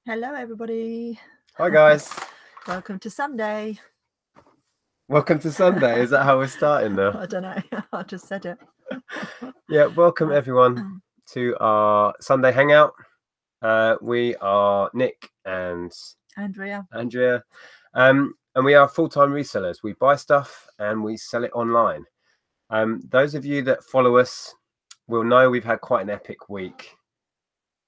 Hello, everybody. Hi, guys. Welcome to Sunday. Welcome to Sunday. Is that how we're starting now? I don't know. I just said it. Yeah, welcome everyone to our Sunday Hangout. We are Nick and Andrea. And we are full-time resellers. We buy stuff and we sell it online. Those of you that follow us will know we've had quite an epic week.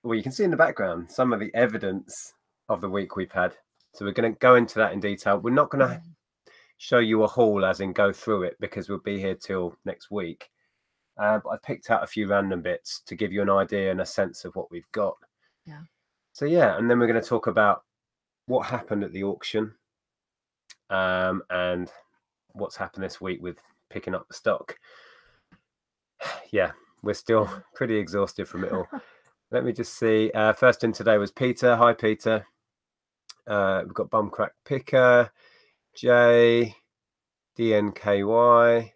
Well, you can see in the background some of the evidence of the week we've had. So we're going to go into that in detail. We're not going to show you a haul as in go through it because we'll be here till next week. But I picked out a few random bits to give you an idea and a sense of what we've got. Yeah. So yeah, and then we're going to talk about what happened at the auction and what's happened this week with picking up the stock. Yeah, we're still pretty exhausted from it all. Let me just see. First in today was Peter. Hi, Peter. We've got Bumcrack Picker, Jay, DNKY.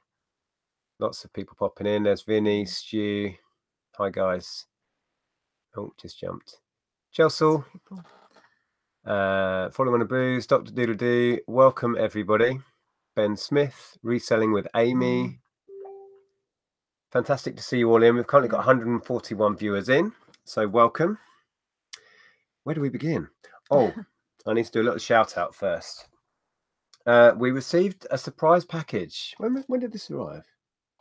Lots of people popping in. There's Vinny, Stu. Hi, guys. Oh, just jumped. Chelsea. Following on a Booze. Dr. Doodle Doo. Welcome, everybody. Ben Smith. Reselling with Amy. Fantastic to see you all in. We've currently got 141 viewers in. So welcome. Where do we begin? Oh, I need to do a little shout out first. We received a surprise package. When did this arrive?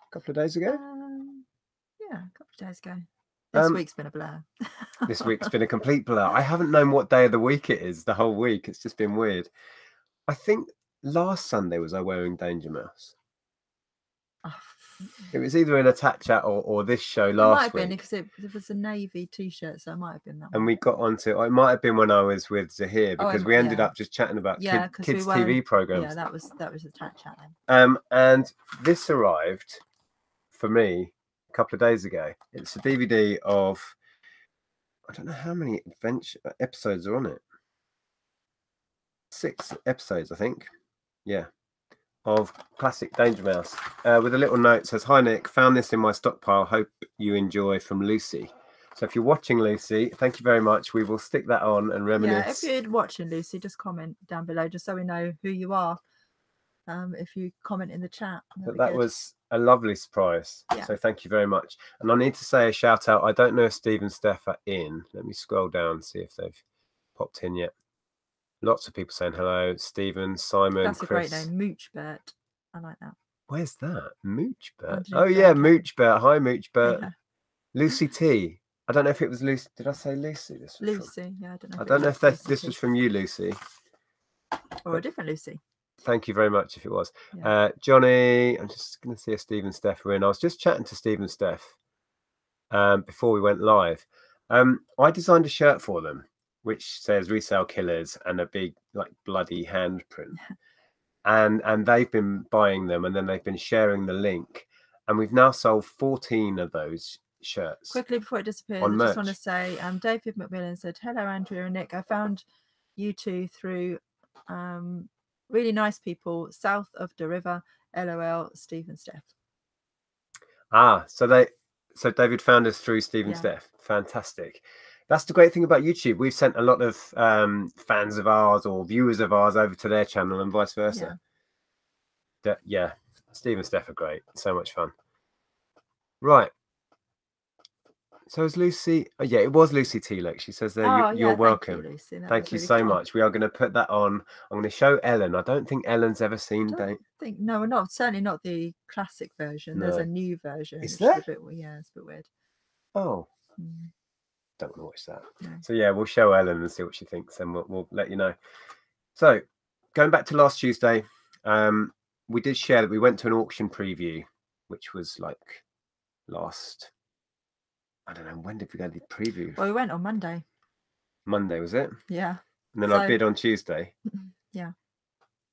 A couple of days ago? Yeah, a couple of days ago. This week's been a blur. This week's been a complete blur. I haven't known what day of the week it is the whole week. It's just been weird. I think last Sunday was I wearing Danger Mouse. It was either in a chat or this show last week. It might have been because it was a navy t-shirt, so it might have been that one. And we got onto it. Might have been when I was with Zahir because we ended up just chatting about kids TV programs. Yeah, that was a chat then. And this arrived for me a couple of days ago. It's a DVD of, I don't know how many episodes are on it. 6 episodes, I think. Yeah. Of classic Danger Mouse with a little note says, "Hi Nick, found this in my stockpile, hope you enjoy, from Lucy." So if you're watching, Lucy, thank you very much. We will stick that on and reminisce. Yeah, if you're watching, Lucy, just comment down below just so we know who you are. If you comment in the chat. But that was a lovely surprise. Yeah. So thank you very much. And I need to say a shout out. I don't know if Steve and Steph are in. Let me scroll down and see if they've popped in yet. Lots of people saying hello. Stephen, Simon, that's Chris. A great name, Moochbert. I like that. Where's that? Moochbert. Oh yeah, Moochbert. Hi, Moochbert. Yeah. Lucy T. I don't know if it was Lucy. Did I say Lucy? Lucy. Yeah, I don't know. I don't know if this was from you, Lucy, or a different Lucy. Thank you very much if it was. Yeah. Johnny. I'm just going to see if Steve and Steph are in. I was just chatting to Steve and Steph before we went live. I designed a shirt for them, which says Resale Killers and a big like bloody handprint. And they've been buying them and then they've been sharing the link. And we've now sold 14 of those shirts. Quickly before it disappears, I just want to say, David McMillan said, "Hello, Andrea and Nick. I found you two through really nice people south of the river. LOL, Steve and Steph." So David found us through Steve and Steph. Fantastic. That's the great thing about YouTube. We've sent a lot of fans of ours or viewers of ours over to their channel and vice versa. Yeah, Steve and Steph are great. So much fun. Right. So is Lucy? Oh, yeah, it was Lucy T. She says there, you're welcome. Thank you, Lucy. Thank you so much. We are going to put that on. I'm going to show Ellen. I don't think Ellen's ever seen No, we're not. Certainly not the classic version. No. There's a new version. Is there? It's a bit weird. Oh. Don't want to watch that. No. So yeah, we'll show Ellen and see what she thinks, and we'll let you know. So going back to last Tuesday, we did share that we went to an auction preview, which was like last, I don't know, when did we go to the preview? Well, we went on Monday. Monday, was it? Yeah. And then I bid on Tuesday. Yeah.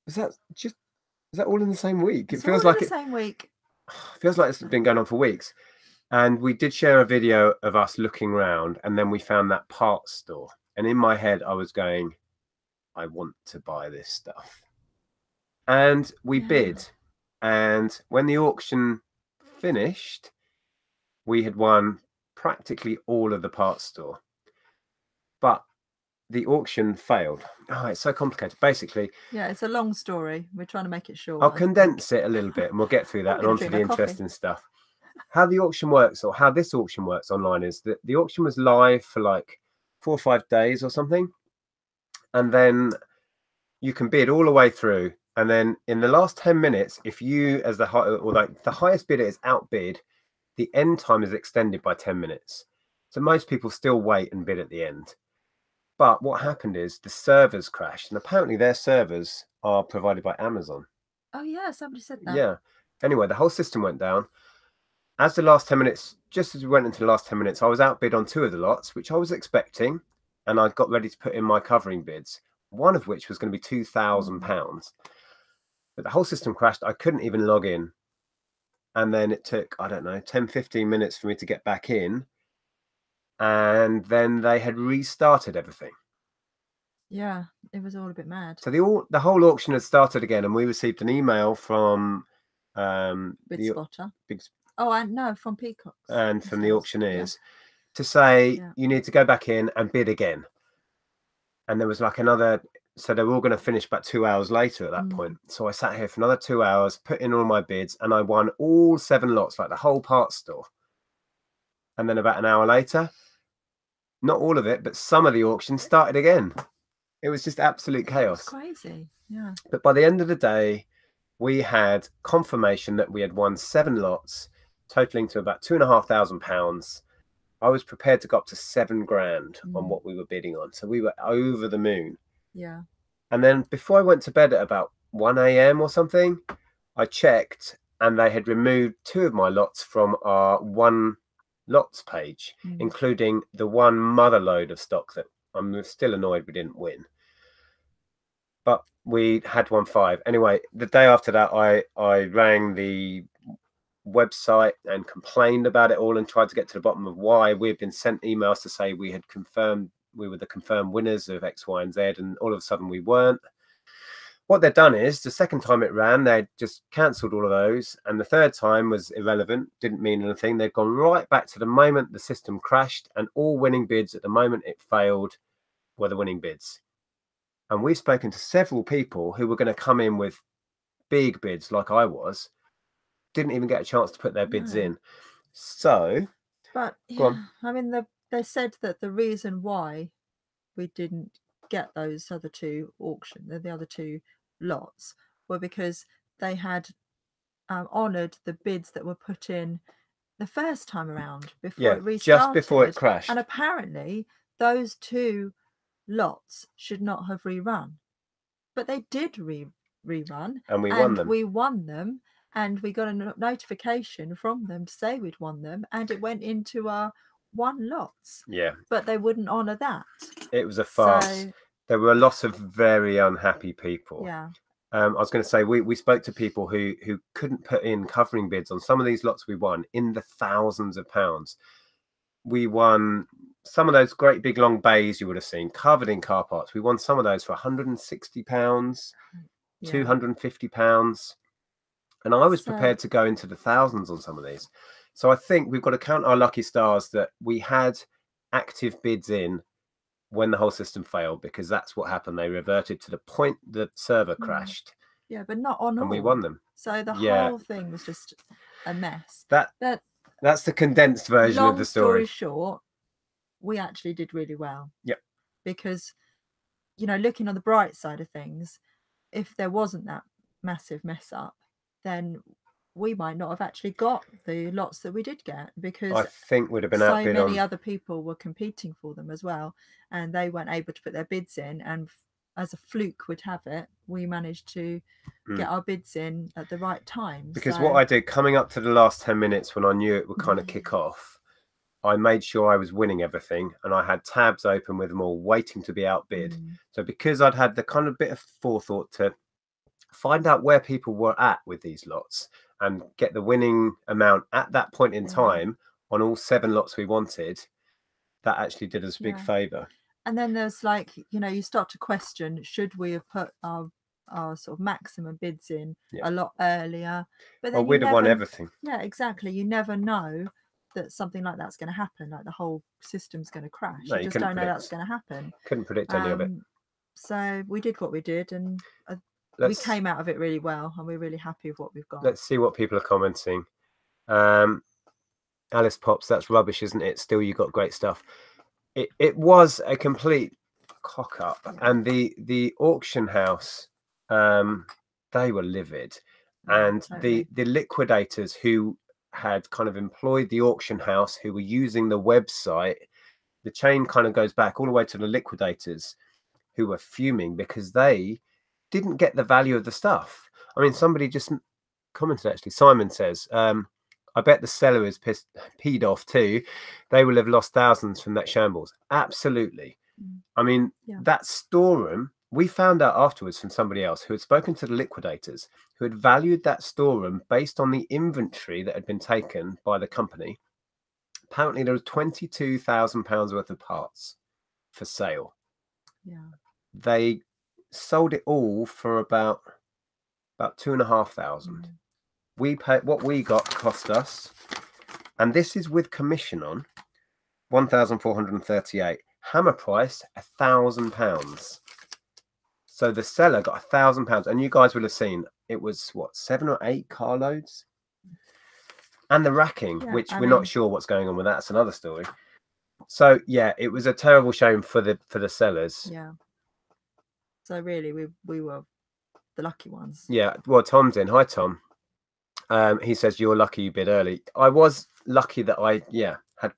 Is that all in the same week? It feels like the same week. Feels like it's been going on for weeks. And we did share a video of us looking around, and then we found that parts store. And in my head, I was going, I want to buy this stuff. And we bid. And when the auction finished, we had won practically all of the parts store. But the auction failed. Oh, it's so complicated. Basically, yeah, it's a long story. We're trying to make it short. I'll condense it a little bit and we'll get through that and onto the interesting stuff. How the auction works, or how this auction works online, is that the auction was live for like 4 or 5 days or something. And then you can bid all the way through. And then in the last 10 minutes, if you, as the highest bidder is outbid, the end time is extended by 10 minutes. So most people still wait and bid at the end. But what happened is the servers crashed, and apparently their servers are provided by Amazon. Oh yeah, somebody said that. Yeah. Anyway, the whole system went down. As the last 10 minutes, just as we went into the last 10 minutes, I was outbid on 2 of the lots, which I was expecting, and I got ready to put in my covering bids, one of which was going to be £2,000. But the whole system crashed. I couldn't even log in. And then it took, I don't know, 10, 15 minutes for me to get back in. And then they had restarted everything. Yeah, it was all a bit mad. So the whole auction had started again, and we received an email from BidSpotter. From Peacocks. And from the auctioneers to say you need to go back in and bid again. And there was like another, so they were all going to finish about 2 hours later at that point. So I sat here for another 2 hours, put in all my bids, and I won all 7 lots, like the whole parts store. And then about an hour later, not all of it, but some of the auction started again. It was just absolute chaos. It's crazy. Yeah. But by the end of the day, we had confirmation that we had won 7 lots, totaling to about £2,500. I was prepared to go up to 7 grand on what we were bidding on. So we were over the moon. Yeah. And then before I went to bed at about 1 a.m. or something, I checked and they had removed 2 of my lots from our one lots page, including the one mother load of stock that I'm still annoyed we didn't win. But we had won 5. Anyway, the day after that, I rang the website and complained about it all and tried to get to the bottom of why we had been sent emails to say we had confirmed we were the confirmed winners of X, Y, and Z, and all of a sudden we weren't. What they'd done is the second time it ran, they'd just cancelled all of those, and the third time was irrelevant, didn't mean anything. They'd gone right back to the moment the system crashed, and all winning bids at the moment it failed were the winning bids. And we've spoken to several people who were going to come in with big bids like I was, didn't even get a chance to put their bids in. So, but yeah, I mean, they said that the reason why we didn't get those other 2 the other 2 lots, were because they had honoured the bids that were put in the first time around before it restarted, just before it crashed. And apparently those 2 lots should not have rerun, but they did rerun, and we won them. And we got a notification from them to say we'd won them, and it went into our 1 lots. Yeah. But they wouldn't honour that. It was a farce. There were a lot of very unhappy people. Yeah. I was going to say, we spoke to people who couldn't put in covering bids on some of these lots we won in the thousands of pounds. We won some of those great big long bays you would have seen covered in car parts. We won some of those for £160, £250. And I was prepared to go into the thousands on some of these. So I think we've got to count our lucky stars that we had active bids in when the whole system failed, because that's what happened. They reverted to the point the server crashed. Yeah, but not on all. And we won them. So the whole thing was just a mess. That's the condensed version of the story. Long story short, we actually did really well. Yep. Because, looking on the bright side of things, if there wasn't that massive mess up, then we might not have actually got the lots that we did get, because I think would have been so many other people were competing for them as well, and they weren't able to put their bids in. And as a fluke would have it, we managed to get our bids in at the right time. Because what I did coming up to the last 10 minutes when I knew it would kind of kick off, I made sure I was winning everything, and I had tabs open with them all waiting to be outbid. So because I'd had the kind of bit of forethought to find out where people were at with these lots and get the winning amount at that point in time on all 7 lots we wanted, that actually did us a big favour. And then there's you start to question, should we have put our sort of maximum bids in a lot earlier? But then we'd have won everything. Yeah, exactly. You never know that something like that's going to happen, like the whole system's going to crash. No, you just don't know that's going to happen. Couldn't predict any of it. So we did what we did, and we came out of it really well, and we're really happy with what we've got. Let's see what people are commenting. Alice Pops, that's rubbish, isn't it? Still, you got great stuff. It was a complete cock up, and the auction house, they were livid, and totally. the liquidators who had kind of employed the auction house, who were using the website, the chain kind of goes back all the way to the liquidators, who were fuming because they didn't get the value of the stuff. I mean, somebody just commented, actually. Simon says, I bet the seller is peed off too. They will have lost thousands from that shambles. Absolutely. I mean, that storeroom, we found out afterwards from somebody else who had spoken to the liquidators, who had valued that storeroom based on the inventory that had been taken by the company. Apparently there was £22,000 worth of parts for sale. Yeah. They sold it all for about 2,500. We paid, what we got cost us, and this is with commission on, 1,438. Hammer price £1,000. So the seller got £1,000, and you guys will have seen it was what, 7 or 8 carloads, and the racking, which we're not sure what's going on with that. That's another story. So yeah, it was a terrible shame for the sellers. Yeah. So really, we were the lucky ones. Yeah. Well, Tom's in. Hi, Tom. He says you're lucky you bid early. I was lucky that I had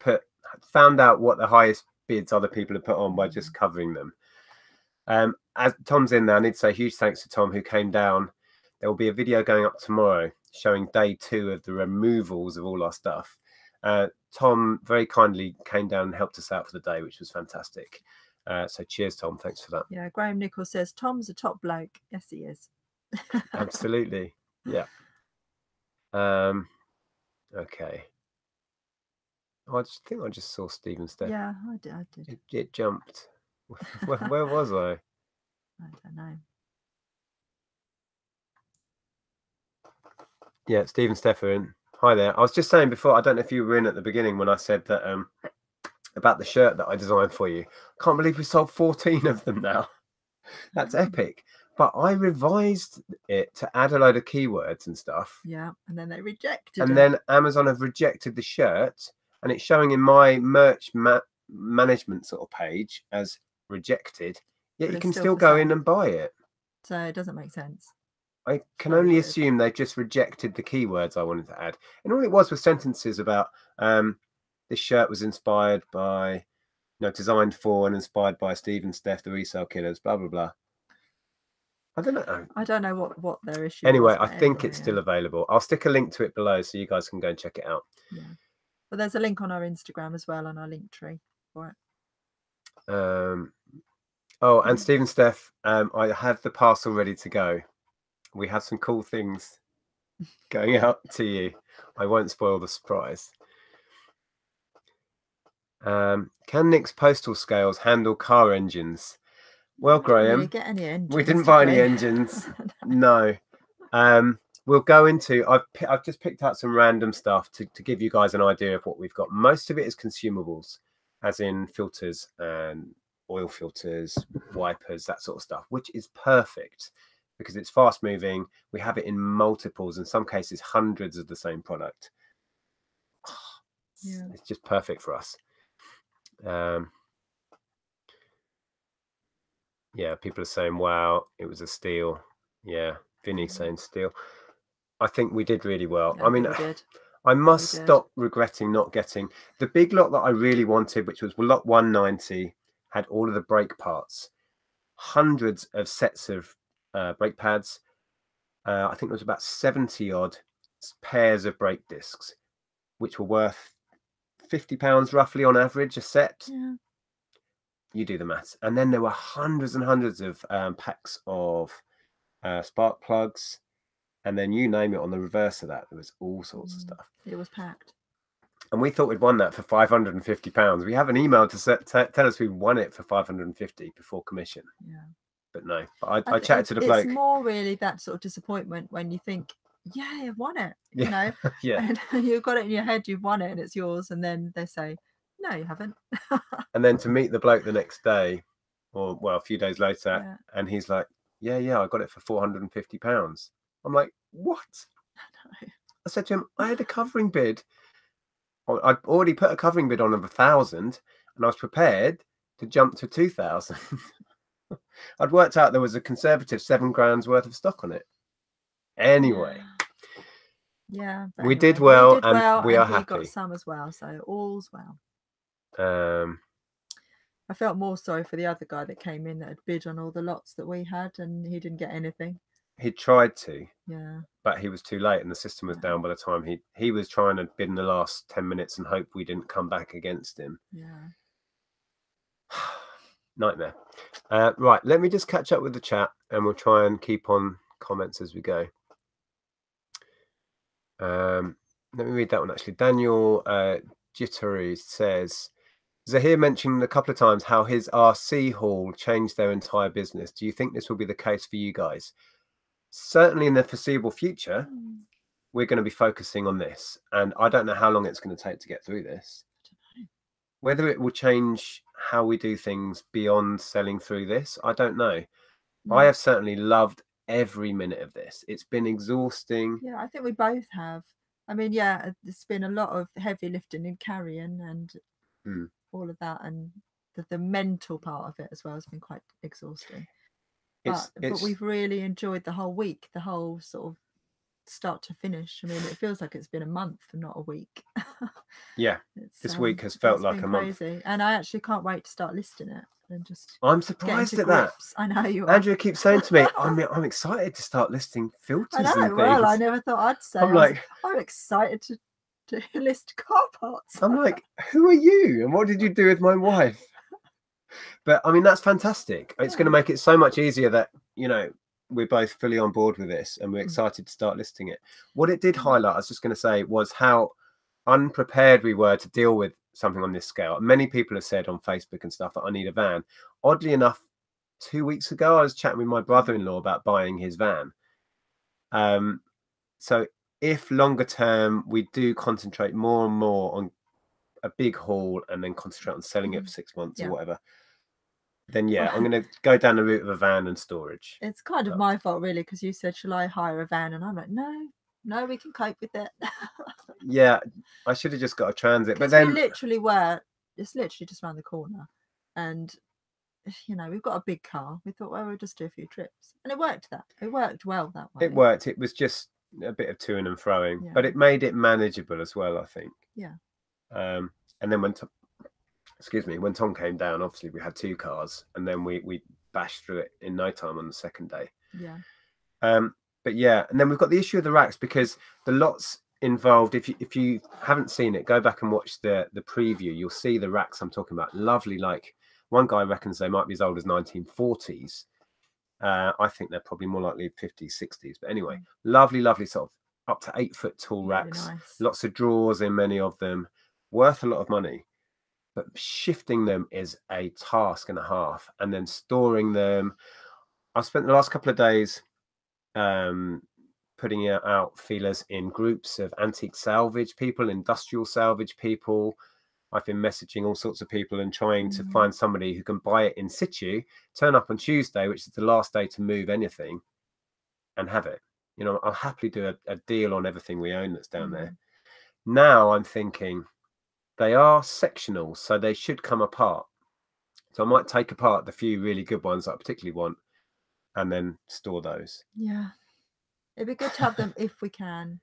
found out what the highest bids other people had put on by just covering them. As Tom's in there, I need to say huge thanks to Tom who came down. There will be a video going up tomorrow showing day 2 of the removals of all our stuff. Tom very kindly came down and helped us out for the day, which was fantastic. So cheers, Tom. Thanks for that. Yeah, Graham Nichols says Tom's a top bloke. Yes, he is. Absolutely. Yeah. Okay. I think I just saw Stephen Steph. Yeah, I did. It jumped. Where was I? I don't know. Yeah, Stephen Stefan. Hi there. I was just saying before, I don't know if you were in at the beginning when I said that about the shirt that I designed for you. I can't believe we sold 14 of them now. That's epic. But I revised it to add a load of keywords and stuff. Yeah, and then they rejected it. And then Amazon have rejected the shirt, and it's showing in my merch management sort of page as rejected. Yet you can still go in and buy it. So it doesn't make sense. I can only assume they just rejected the keywords I wanted to add. And all it was sentences about this shirt was inspired by, designed for and inspired by Steve and Steph, the resale killers, blah, blah, blah. I don't know. I don't know what their issue anyway, I think it's still available. I'll stick a link to it below so you guys can go and check it out. Yeah. But there's a link on our Instagram as well, on our link tree for it. Oh, and Steve and Steph, I have the parcel ready to go. We have some cool things going out to you. I won't spoil the surprise. Can Nick's postal scales handle car engines? Well, Graham, really get any engines, we didn't buy any engines. No. We'll go into, I've just picked out some random stuff to give you guys an idea of what we've got. Most of it is consumables, as in filters and oil filters, wipers, that sort of stuff, which is perfect because it's fast moving. We have it in multiples, in some cases hundreds of the same product. Yeah. It's just perfect for us. Yeah, people are saying, wow, it was a steal. Yeah, Vinny saying steal. I think we did really well. Yeah, I mean, I must stop regretting not getting the big lot that I really wanted, which was lot 190, had all of the brake parts, hundreds of sets of brake pads. I think there was about 70 odd pairs of brake discs, which were worth £50 roughly on average a set. Yeah. You do the maths. And then there were hundreds and hundreds of packs of spark plugs. And then you name it, on the reverse of that, there was all sorts of stuff. It was packed. And we thought we'd won that for £550. We have an email to tell us we won it for £550 before commission. Yeah. But no, I chatted to the bloke. It's more really that sort of disappointment when you think yeah, you've won it, Yeah. you know. Yeah. And you've got it in your head, you've won it and it's yours, and then they say, no, you haven't. And then to meet the bloke the next day, or well, a few days later, Yeah. and he's like, yeah, I got it for £450. I'm like, what? I said to him, I had a covering bid. I'd already put a covering bid on of 1,000, and I was prepared to jump to 2,000. I'd worked out there was a conservative £7,000 worth of stock on it. Anyway, yeah, but we anyway, did well, we did well, and we are he happy. got some as well, so all's well. I felt more sorry for the other guy that came in that had bid on all the lots that we had, and he didn't get anything. He tried to, yeah, but he was too late, and the system was down by the time he was trying to bid in the last 10 minutes and hope we didn't come back against him. Yeah. Nightmare. Right, let me just catch up with the chat, and we'll try and keep on comments as we go. Let me read that one actually. Daniel Jittery says, Zahir mentioned a couple of times how his RC hall changed their entire business. Do you think this will be the case for you guys? Certainly in the foreseeable future, we're going to be focusing on this. And I don't know how long it's going to take to get through this. Whether it will change how we do things beyond selling through this, I don't know. I have certainly loved every minute of this. It's been exhausting. Yeah, I think we both have. I mean, yeah, it's been a lot of heavy lifting and carrying and all of that, and the mental part of it as well has been quite exhausting. But we've really enjoyed the whole week, the whole sort of start to finish. I mean, it feels like it's been a month and not a week. Yeah, this week has felt like a month. And I actually can't wait to start listing it. And just I'm surprised at that. I know you are. Andrea keeps saying to me, I'm excited to start listing filters. I know, and things. well, I never thought I'd say. I'm excited to list car parts. I'm like, who are you? And what did you do with my wife? But I mean, that's fantastic. It's going to make it so much easier that, you know, we're both fully on board with this and we're excited to start listing it. What it did highlight, I was just going to say, was how unprepared we were to deal with something on this scale. Many people have said on Facebook and stuff that I need a van. Oddly enough, 2 weeks ago, I was chatting with my brother-in-law about buying his van. So if longer term, we do concentrate more and more on a big haul and then concentrate on selling it for 6 months or whatever, then I'm going to go down the route of a van and storage. It's kind of my fault, really, because you said, shall I hire a van? And I'm like, no, we can cope with it. Yeah, I should have just got a transit. But then we literally it's literally just around the corner. And, you know, we've got a big car. We thought, well, we'll just do a few trips. And it worked well that way. It worked. It was just a bit of to-ing and froing, but it made it manageable as well, I think. Yeah. And then when Tom came down, obviously we had 2 cars, and then we bashed through it in no time on the second day. Yeah. But yeah, and then we've got the issue of the racks, because the lots involved, if you haven't seen it, go back and watch the preview. You'll see the racks I'm talking about. Lovely, like one guy reckons they might be as old as 1940s. I think they're probably more likely 50s, 60s. But anyway, lovely sort of up to 8 foot tall racks. Nice. Lots of drawers in many of them, worth a lot of money. But shifting them is a task and a half, and then storing them. I've spent the last couple of days putting out feelers in groups of antique salvage people, industrial salvage people. I've been messaging all sorts of people and trying to find somebody who can buy it in situ, turn up on Tuesday, which is the last day to move anything, and have it. You know, I'll happily do a deal on everything we own that's down there. Now I'm thinking they are sectional, so they should come apart. So I might take apart the few really good ones that I particularly want and then store those. Yeah. It'd be good to have them if we can.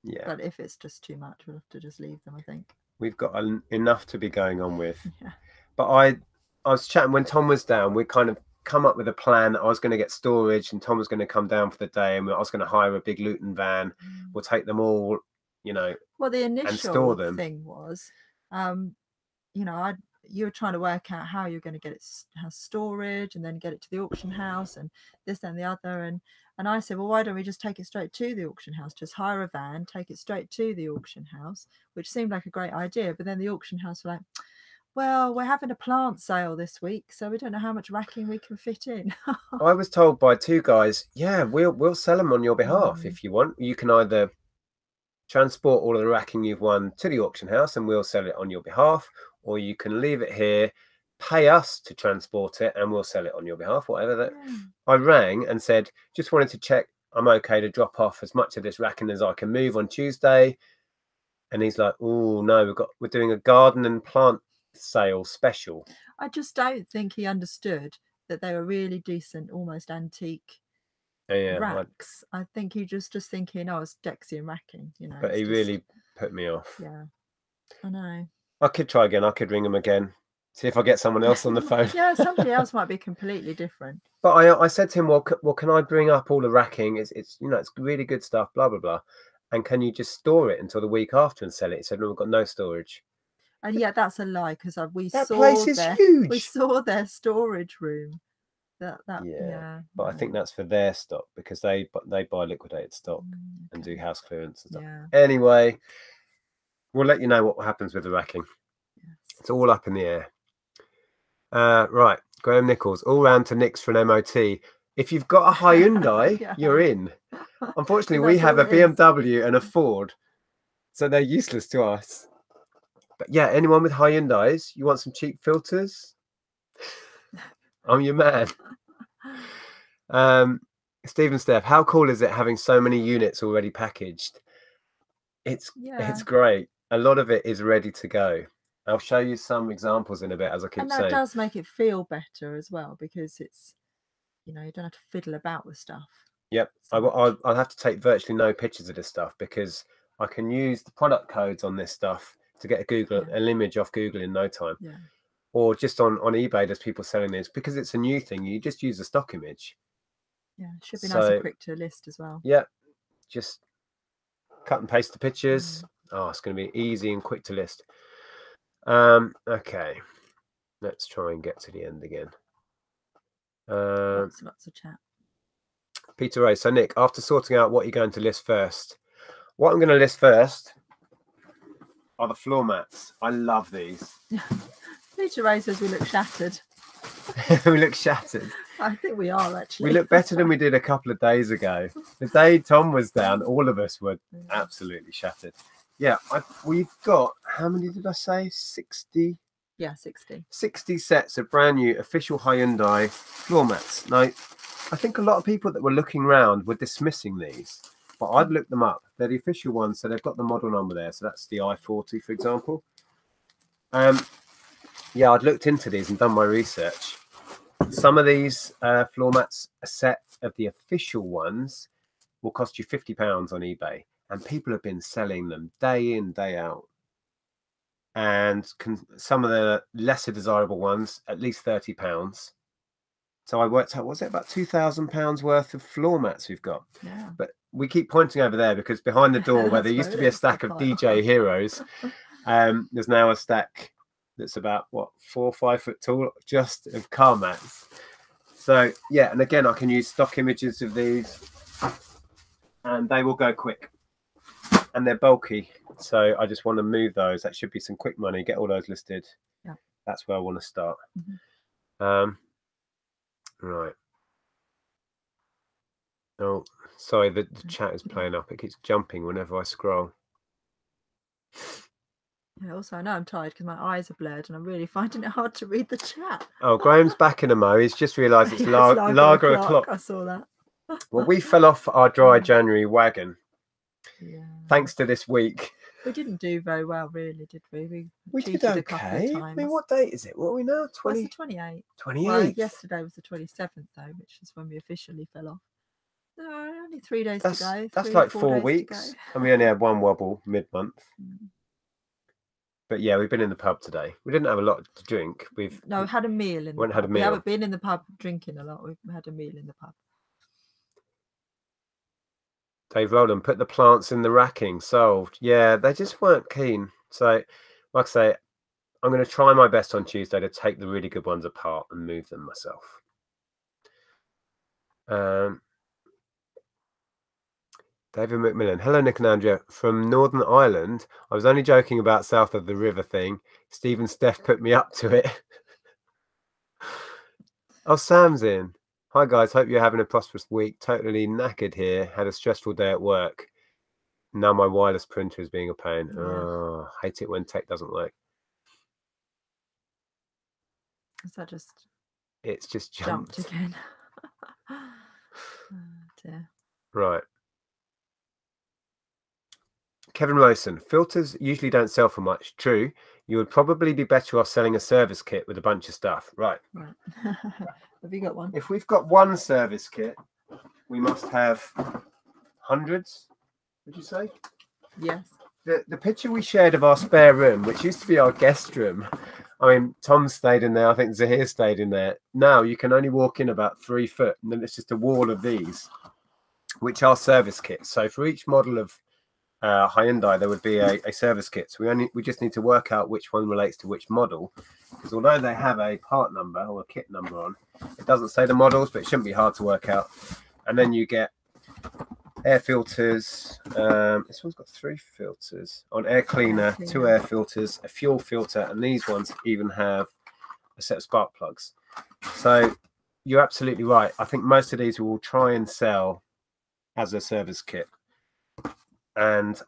Yeah. But if it's just too much, we'll have to just leave them, I think. We've got enough to be going on with. Yeah. But I was chatting when Tom was down. We kind of come up with a plan that I was going to get storage and Tom was going to come down for the day, and I was going to hire a big Luton van. We'll take them all, you know, well, the initial and store them. Thing was, you know, you were trying to work out how you're going to get it has storage and then get it to the auction house and this and the other, and I said, well, why don't we just take it straight to the auction house? Just hire a van, take it straight to the auction house, which seemed like a great idea. But then the auction house were like, Well, we're having a plant sale this week, so we don't know how much racking we can fit in. I was told by two guys, yeah, we'll sell them on your behalf if you want. You can either transport all of the racking you've won to the auction house and we'll sell it on your behalf, or you can leave it here, pay us to transport it, and we'll sell it on your behalf, whatever that. Yeah. I rang and said, just wanted to check I'm okay to drop off as much of this racking as I can move on Tuesday. And he's like, oh no, we're doing a garden and plant sale special. I just don't think he understood that they were really decent, almost antique racks. I think he just thinking, oh, it's Dexian racking, you know. But he really put me off. Yeah, I know. I could try again. I could ring him again, see if I get someone else on the phone. Yeah, somebody else might be completely different. But I said to him, well, can I bring up all the racking? It's you know, it's really good stuff, blah blah blah. And can you just store it until the week after and sell it? He said, no, we've got no storage. And yeah, that's a lie, because that place is huge. We saw their storage room. Yeah, but I think that's for their stock, because they buy liquidated stock and do house clearance and stuff. Yeah. Anyway, we'll let you know what happens with the racking. Yes. It's all up in the air. Right, Graham Nichols, all round to Nick's for an MOT. If you've got a Hyundai, you're in. Unfortunately, we have a BMW and a Ford, so they're useless to us. But yeah, anyone with Hyundais, you want some cheap filters? I'm your man. Steve and Steph, how cool is it having so many units already packaged? It's great. A lot of it is ready to go. I'll show you some examples in a bit, as I keep saying. And that does make it feel better as well, because it's, you know, you don't have to fiddle about with stuff. Yep. I'll have to take virtually no pictures of this stuff, because I can use the product codes on this stuff to get an image off Google in no time. Yeah. Or just on eBay, there's people selling this, because it's a new thing. You just use a stock image. Yeah, it should be nice and quick to list as well. Yeah, just cut and paste the pictures. Oh, it's going to be easy and quick to list. Okay, let's try and get to the end again. Lots of chat. Peter Ray. So Nick, after sorting out what you're going to list first, what I'm going to list first are the floor mats. I love these. Peter Ray says we look shattered. We look shattered. I think we are, actually. We look better than we did a couple of days ago. The day Tom was down, all of us were absolutely shattered. Yeah, we've got, how many did I say? 60? Yeah, 60. 60 sets of brand new official Hyundai floor mats. Now, I think a lot of people that were looking around were dismissing these, but I've looked them up. They're the official ones, so they've got the model number there. So that's the I40, for example. Yeah, I'd looked into these and done my research. Some of these floor mats, a set of the official ones, will cost you £50 on eBay. And people have been selling them day in, day out. And some of the lesser desirable ones, at least £30. So I worked out, was it about £2,000 worth of floor mats we've got? Yeah. But we keep pointing over there, because behind the door, where there used to be a stack of DJ Heroes, there's now a stack that's about, what, 4 or 5 foot tall, just of car mats. So yeah, and again, I can use stock images of these, and they will go quick, and they're bulky. So I just want to move those. That should be some quick money. Get all those listed. Yeah, that's where I want to start. Right. Oh, sorry, the chat is playing up. It keeps jumping whenever I scroll. Yeah, also, I know I'm tired because my eyes are blurred and I'm really finding it hard to read the chat. Oh, Graham's back in a mo. He's just realised it's lager o'clock. I saw that. Well, we fell off our dry January wagon. Yeah. Thanks to this week. We didn't do very well, really, did we? We did okay. I mean, what date is it? What are we now? 20... It's the 28th. 28th. Well, yesterday was the 27th, though, which is when we officially fell off. So only 3 days to go. That's like 4 weeks. And we only had one wobble mid-month. But yeah, we've been in the pub today. We didn't have a lot to drink. We've had a meal in the pub. We haven't been in the pub drinking a lot. We've had a meal in the pub. Dave Rowland, put the plants in the racking. Solved. Yeah, they just weren't keen. So, like I say, I'm going to try my best on Tuesday to take the really good ones apart and move them myself. David McMillan. Hello, Nick and Andrea from Northern Ireland. I was only joking about south of the river thing. Steve and Steph put me up to it. Oh, Sam's in. Hi, guys. Hope you're having a prosperous week. Totally knackered here. Had a stressful day at work. Now my wireless printer is being a pain. Yeah. Oh, hate it when tech doesn't work. Is that just... It's just jumped again. Oh, dear. Right. Kevin Lawson, filters usually don't sell for much. True. You would probably be better off selling a service kit with a bunch of stuff. Right. Have you got one? If we've got one service kit, we must have hundreds, would you say? Yes. The picture we shared of our spare room, which used to be our guest room, I mean, Tom stayed in there. I think Zahir stayed in there. Now you can only walk in about 3 foot, and then it's just a wall of these, which are service kits. So for each model of Hyundai, there would be a service kit. So we just need to work out which one relates to which model, because although they have a part number or a kit number on, it doesn't say the models, but it shouldn't be hard to work out. And then you get air filters. This one's got 3 filters on air cleaner, 2 air filters, a fuel filter, and these ones even have a set of spark plugs. So you're absolutely right. I think most of these we will try and sell as a service kit. And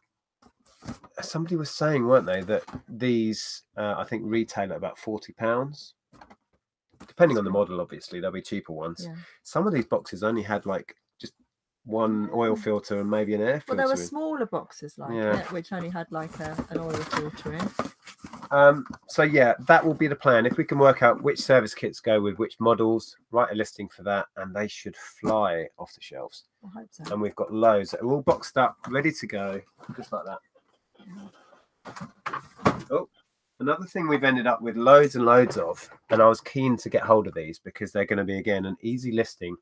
somebody was saying, weren't they, that these I think retail at about £40, depending on the model. Obviously there'll be cheaper ones. Yeah. Some of these boxes only had like just one oil filter and maybe an air filter. Well, there were smaller boxes like it, which only had like an oil filter in. So yeah, that will be the plan. If we can work out which service kits go with which models, write a listing for that, and they should fly off the shelves. I hope so. And we've got loads that are all boxed up, ready to go, just like that. Oh, another thing we've ended up with loads and loads of, and I was keen to get hold of these because they're going to be, again, an easy listing.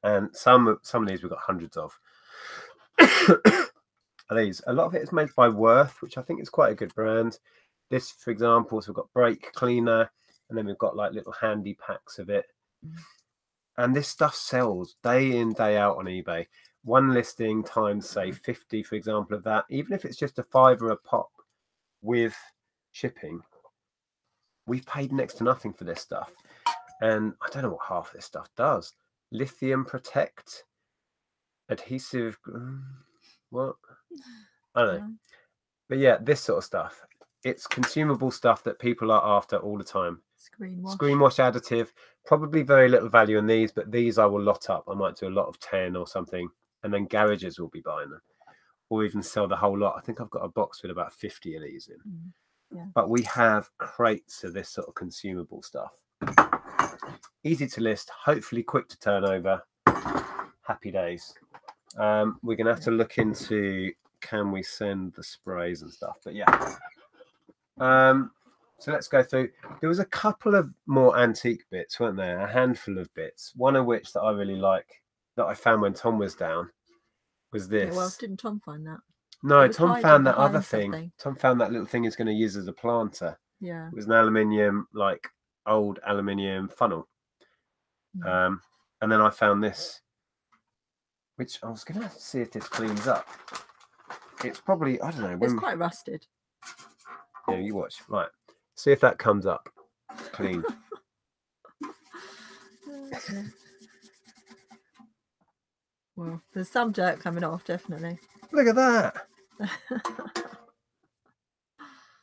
And some of these we've got hundreds of. These, a lot of it is made by Worth, which I think is quite a good brand. This, for example, so we've got brake cleaner, and then we've got like little handy packs of it. And this stuff sells day in, day out on eBay. One listing times, say, 50, for example, of that. Even if it's just a £5 a pop with shipping, we've paid next to nothing for this stuff. And I don't know what half of this stuff does. Lithium protect, adhesive, what? I don't know. But yeah, this sort of stuff. It's consumable stuff that people are after all the time. Screen wash additive. Probably very little value in these, but these I will lot up. I might do a lot of 10 or something, and then garages will be buying them, or even sell the whole lot. I think I've got a box with about 50 of these in. Yeah. But we have crates of this sort of consumable stuff. Easy to list, hopefully quick to turn over. Happy days. We're going to have to look into, can we send the sprays and stuff? But yeah. So let's go through. There was a couple of more antique bits, weren't there? A handful of bits. One of which that I really like, that I found when Tom was down, was this. Yeah, well, didn't Tom find that? No, Tom found that other thing. Tom found that little thing he's going to use as a planter. Yeah. It was an aluminium, like old aluminium funnel. And then I found this, which I was going to have to see if this cleans up. It's probably, I don't know. It's quite rusted. Yeah, you watch. Right. See if that comes up clean. Well, there's some dirt coming off, definitely. Look at that.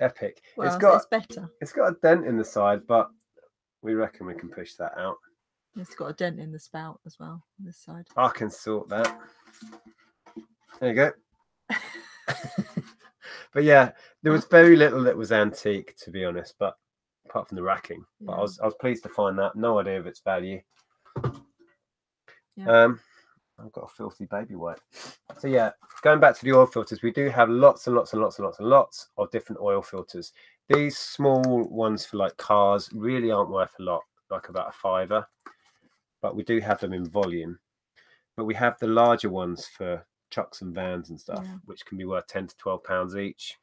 Epic. Well, it's better. It's got a dent in the side, but we reckon we can push that out. It's got a dent in the spout as well on this side. I can sort that. There you go. But yeah, there was very little that was antique, to be honest, but apart from the racking. But I was pleased to find that. No idea of its value. Yeah. I've got a filthy baby wipe. So yeah, going back to the oil filters, we do have lots and lots and lots and lots and lots of different oil filters. These small ones for like cars really aren't worth a lot, like about £5, but we do have them in volume. But we have the larger ones for trucks and vans and stuff, which can be worth £10 to £12 each,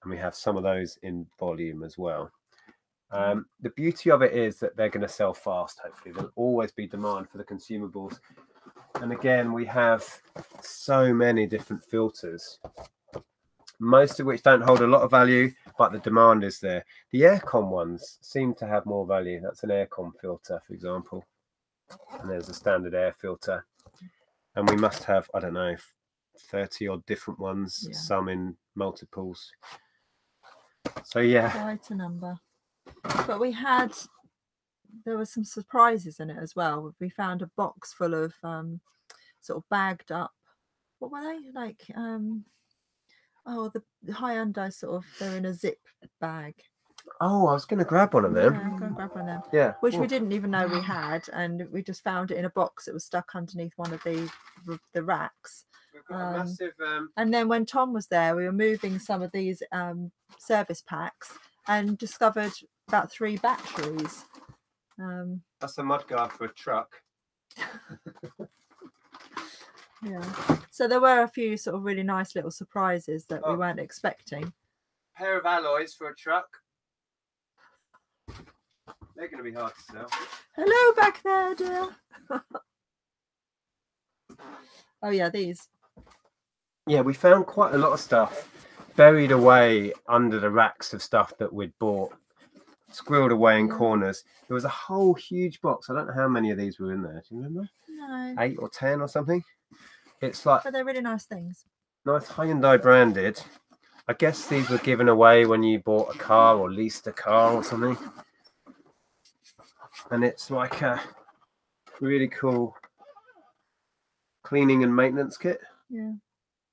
and we have some of those in volume as well. The beauty of it is that they're going to sell fast. Hopefully there'll always be demand for the consumables. And again, we have so many different filters, most of which don't hold a lot of value, but the demand is there. The aircon ones seem to have more value. That's an aircon filter, for example. And there's a standard air filter. And we must have, I don't know, 30 odd different ones, some in multiples. So yeah. Quite a number. But there were some surprises in it as well. We found a box full of sort of bagged up, what were they? Like, the Hyundai sort of, they're in a zip bag. Oh, I was going to grab one of them. Yeah, go and grab one of them. Yeah. Which we didn't even know we had, and we just found it in a box that was stuck underneath one of the racks. We've got a massive, and then when Tom was there, we were moving some of these service packs and discovered about 3 batteries. That's a mudguard for a truck. Yeah. So there were a few sort of really nice little surprises that we weren't expecting. Pair of alloys for a truck. They're going to be hard to sell. Hello back there, dear. Oh yeah, these. Yeah, we found quite a lot of stuff buried away under the racks of stuff that we'd bought, squirreled away in corners. There was a whole huge box. I don't know how many of these were in there. Do you remember? No. 8 or 10 or something. It's like, but they're really nice things. Nice Hyundai branded. I guess these were given away when you bought a car or leased a car or something. And it's like a really cool cleaning and maintenance kit. Yeah.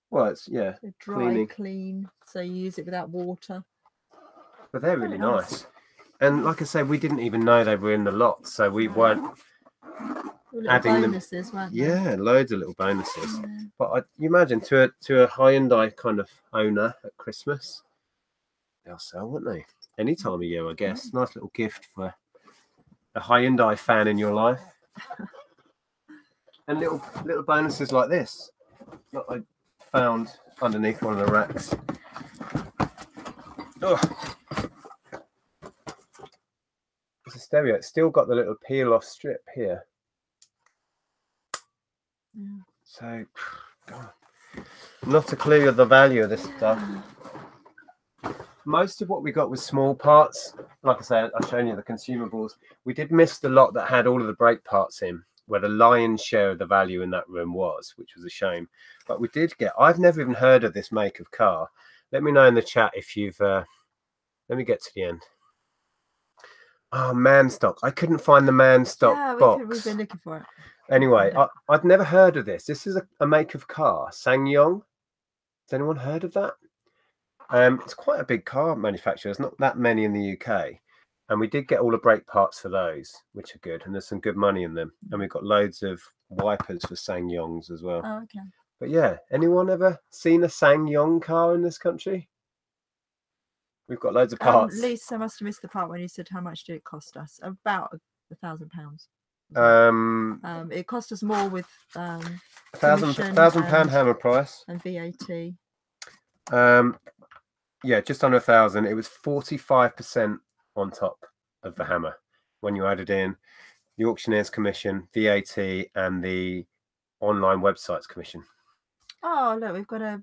Well, it's They're dry, clean, so you use it without water. But they're really nice. And like I said, we didn't even know they were in the lot, so we weren't adding bonuses, weren't they? Yeah, loads of little bonuses. Yeah. But you imagine to a Hyundai kind of owner at Christmas, they'll sell, won't they? Any time of year, I guess. Nice little gift for a Hyundai fan in your life. And little bonuses like this that I found underneath one of the racks. Oh. It's a stereo. It's still got the little peel off strip here. Yeah. So, God, not a clue of the value of this stuff. Most of what we got was small parts. Like I said, I've shown you the consumables. We did miss the lot that had all of the brake parts in, where the lion's share of the value in that room was, which was a shame. But we did get, I've never even heard of this make of car. Let me know in the chat if you've, let me get to the end. Oh, man stock. I couldn't find the man stock box. We've been looking for it. Anyway, I'd never heard of this. This is a make of car, SsangYong. Has anyone heard of that? It's quite a big car manufacturer. There's not that many in the UK. And we did get all the brake parts for those, which are good. And there's some good money in them. And we've got loads of wipers for SsangYongs as well. Oh, okay. But yeah, anyone ever seen a SsangYong car in this country? We've got loads of parts. Lisa must have missed the part when you said how much did it cost us? About £1,000. It cost us more with £1,000 hammer price and VAT. Yeah, just under 1,000. It was 45% on top of the hammer when you added in the auctioneer's commission, VAT, and the online websites commission. Oh, look, we've got a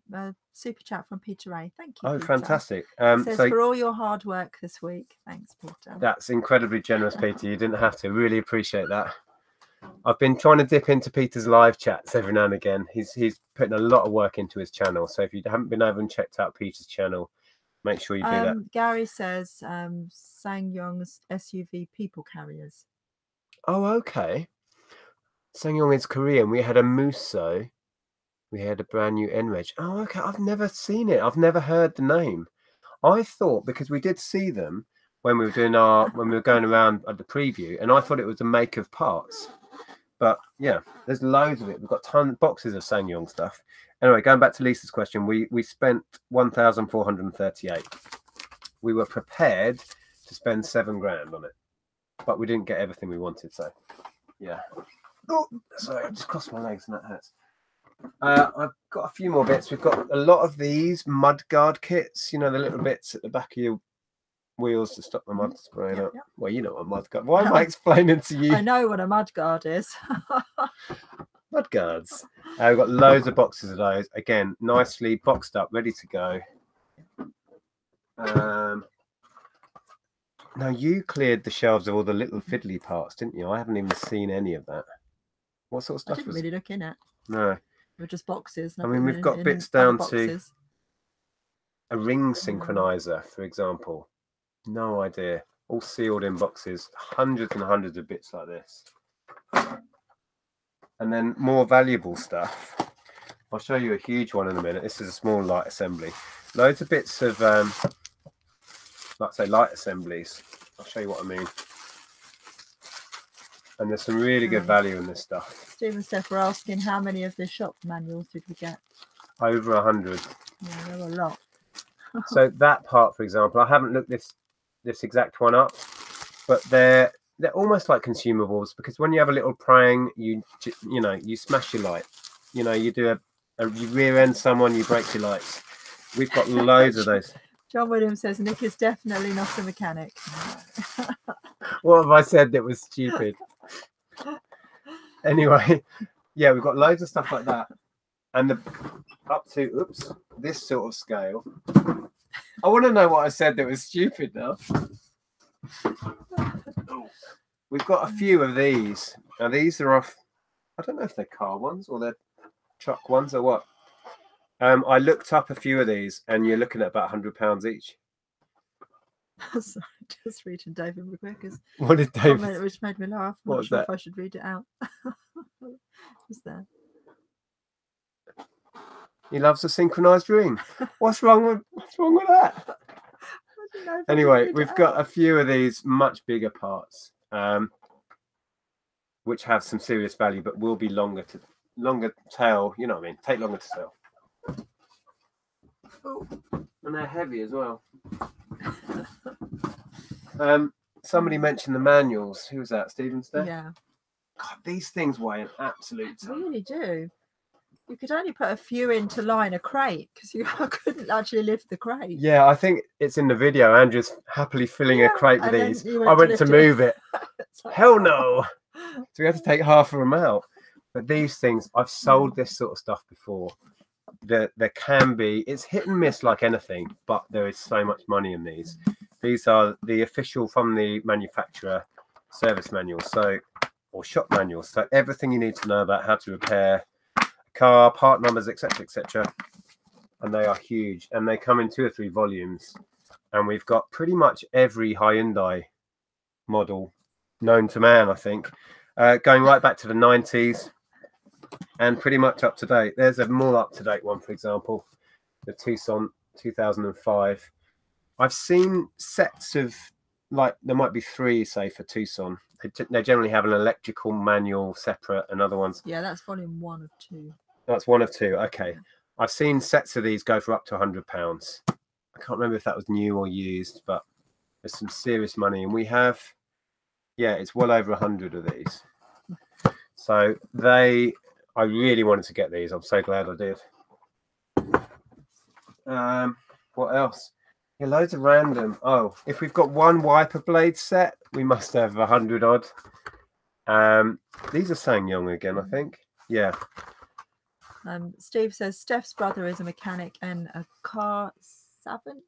super chat from Peter Ray. Thank you. Oh, Peter. Fantastic. It says, for all your hard work this week. Thanks, Peter. That's incredibly generous, Peter. You didn't have to. Really appreciate that. I've been trying to dip into Peter's live chats every now and again. He's putting a lot of work into his channel. So if you haven't been over and checked out Peter's channel, make sure you do that. Gary says SsangYong's SUV people carriers. Oh, okay. SsangYong is Korean. We had a Muso. We had a brand new NREG. Oh, okay. I've never seen it. I've never heard the name. I thought, because we did see them when we were doing when we were going around at the preview, and I thought it was a make of parts. But yeah, there's loads of it. We've got tons of boxes of SsangYong stuff. Anyway, going back to Lisa's question, we spent 1,438. We were prepared to spend £7,000 on it, but we didn't get everything we wanted. So yeah. Oh, sorry, I just crossed my legs and that hurts. I've got a few more bits. We've got a lot of these mudguard kits, you know, the little bits at the back of your wheels to stop the mud spraying up. Well, you know what a mudguard. Why am I explaining to you? I know what a mudguard is. Mud guards. We've got loads of boxes of those. Again, nicely boxed up, ready to go. Now, you cleared the shelves of all the little fiddly parts, didn't you? I haven't even seen any of that. What sort of stuff I didn't really look in it. No. They were just boxes. I mean, we've got bits down to a ring synchronizer, for example. No idea. All sealed in boxes. Hundreds and hundreds of bits like this. And then more valuable stuff. I'll show you a huge one in a minute. This is a small light assembly. Loads of bits of, like I say, light assemblies. I'll show you what I mean. And there's some really good value in this stuff. Steve and Steph were asking how many of the shop manuals did we get? Over 100. Yeah, there were a lot. So that part, for example, I haven't looked this exact one up, but they're almost like consumables, because when you have a little prang, you know, you smash your light. You know, you do you rear end someone, you break your lights. We've got loads of those. John Williams says Nick is definitely not a mechanic. What have I said that was stupid? Anyway, yeah, we've got loads of stuff like that, and up to this sort of scale. I want to know what I said that was stupid now. We've got a few of these. Now these are off. I don't know if they're car ones or they're truck ones or what. I looked up a few of these, and you're looking at about £100 each. Sorry, just reading David McQuicker's What did David? comment, which made me laugh. I'm not sure if I should read it out. What's there? He loves a synchronized ring. What's wrong with that? Anyway, we've got a few of these much bigger parts, which have some serious value, but will be longer tail. You know what I mean? Take longer to sell. Oh, and they're heavy as well. Somebody mentioned the manuals. Who was that? Stephen? Yeah. God, these things weigh an absolute ton. They really do. You could only put a few in to line a crate, because you couldn't actually lift the crate. Yeah, I think it's in the video. Andrew's happily filling a crate with these. I went to move it. Like, hell no. So we had to take half of them out. But these things, I've sold this sort of stuff before. There can be, it's hit and miss like anything, but there is so much money in these. These are the official from the manufacturer service manuals, or shop manuals. So everything you need to know about how to repair a car, part numbers, etc., etc. And they are huge, and they come in 2 or 3 volumes. And we've got pretty much every Hyundai model known to man, I think, going right back to the 90s. And pretty much up to date. There's a more up to date one, for example, the Tucson 2005. I've seen sets of, like, there might be 3, say, for Tucson. They generally have an electrical manual separate, and other ones. Yeah, that's volume 1 of 2. That's 1 of 2. Okay, yeah. I've seen sets of these go for up to £100. I can't remember if that was new or used, but there's some serious money, and we have, yeah, it's well over 100 of these. So I really wanted to get these. I'm so glad I did. What else? Yeah, loads of random. Oh, if we've got 1 wiper blade set, we must have 100 odd. These are SsangYong again, I think. Yeah. Steve says Steph's brother is a mechanic and a car savant.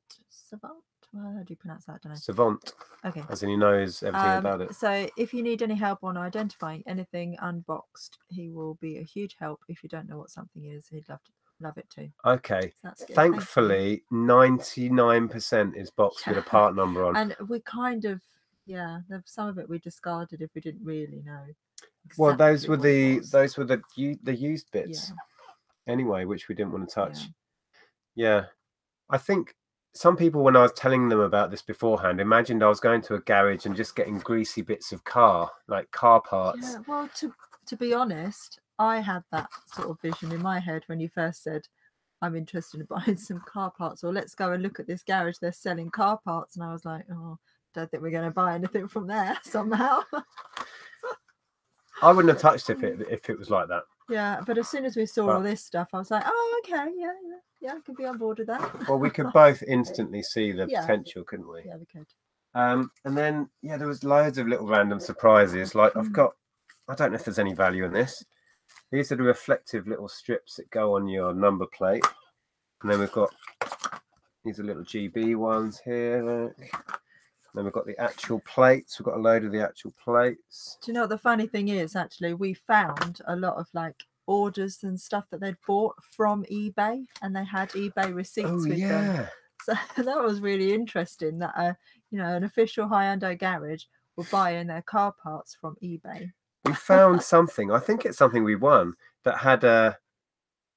How do you pronounce that? I don't know. Savant. Okay. As in he knows everything about it. So if you need any help on identifying anything unboxed, he will be a huge help. If you don't know what something is, he'd love it too. Okay. So thankfully, 99% is boxed with a part number on. And we kind of, yeah, some of it we discarded if we didn't really know. Exactly. Well, those were the used bits. Yeah. Anyway, which we didn't want to touch. Yeah. I think some people, when I was telling them about this beforehand, imagined I was going to a garage and just getting greasy bits of car, like car parts. Yeah, well, to be honest, I had that sort of vision in my head when you first said, I'm interested in buying some car parts, or let's go and look at this garage, they're selling car parts. And I was like, oh, don't think we're going to buy anything from there somehow. I wouldn't have touched if it was like that. Yeah, but as soon as we saw all this stuff, I was like, oh, okay, yeah, I could be on board with that. Well, we could both instantly see the potential, couldn't we? Yeah, we could. And then, yeah, there was loads of little random surprises. Like I've got, I don't know if there's any value in this. These are the reflective little strips that go on your number plate. And then we've got these are little GB ones here. Look. Then we've got the actual plates. We've got a load of the actual plates. Do you know what the funny thing is? Actually, we found a lot of like orders and stuff that they'd bought from eBay, and they had eBay receipts with them. So that was really interesting. That you know, an official Hyundai garage were buying their car parts from eBay. We found something. I think it's something we won that had a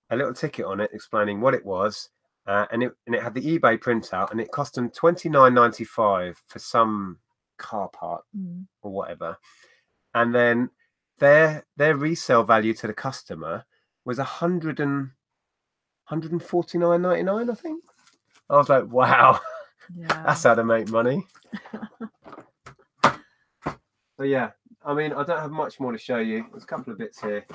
little ticket on it explaining what it was. And it had the eBay printout, and it cost them $29.95 for some car part or whatever. And then their resale value to the customer was $149.99, I think. I was like, wow, that's how to make money. So yeah, I mean, I don't have much more to show you. There's a couple of bits here.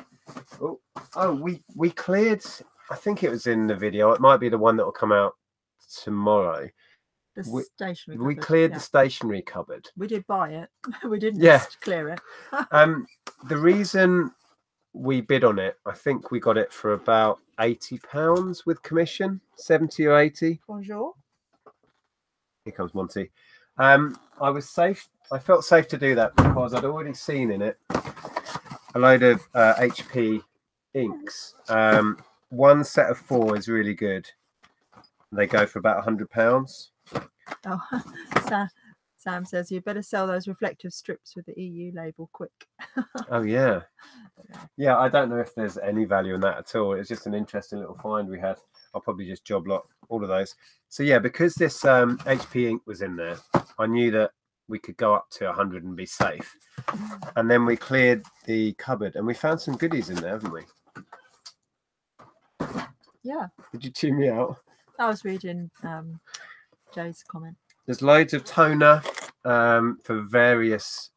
Oh, we cleared. I think it was in the video. It might be the one that will come out tomorrow. The stationery cupboard. We cleared the stationery cupboard. We did buy it. We didn't just clear it. The reason we bid on it, I think we got it for about £80 with commission, 70 or 80. Bonjour. Here comes Monty. I was safe. I felt safe to do that because I'd already seen in it a load of HP inks. One set of 4 is really good. They go for about £100. Oh, Sam says you better sell those reflective strips with the EU label quick. Oh yeah, yeah. I don't know if there's any value in that at all. It's just an interesting little find we had. I'll probably just job lot all of those. So yeah, because this HP ink was in there, I knew that we could go up to 100 and be safe. And then we cleared the cupboard, and we found some goodies in there, haven't we? Yeah. Did you tune me out? I was reading Jay's comment. There's loads of toner for various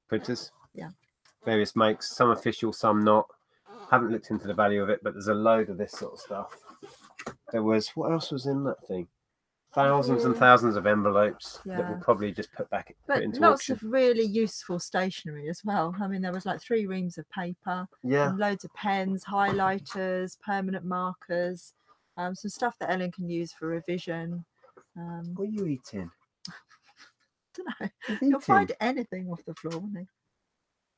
printers. Yeah. Various makes, some official, some not. Haven't looked into the value of it, but there's a load of this sort of stuff. There was, what else was in that thing? Thousands and thousands of envelopes that we'll probably just put into lots auction. of really useful stationery as well. I mean, there was like 3 reams of paper, and loads of pens, highlighters, permanent markers, some stuff that Ellen can use for revision. What are you eating? I don't know. You'll find anything off the floor, won't you?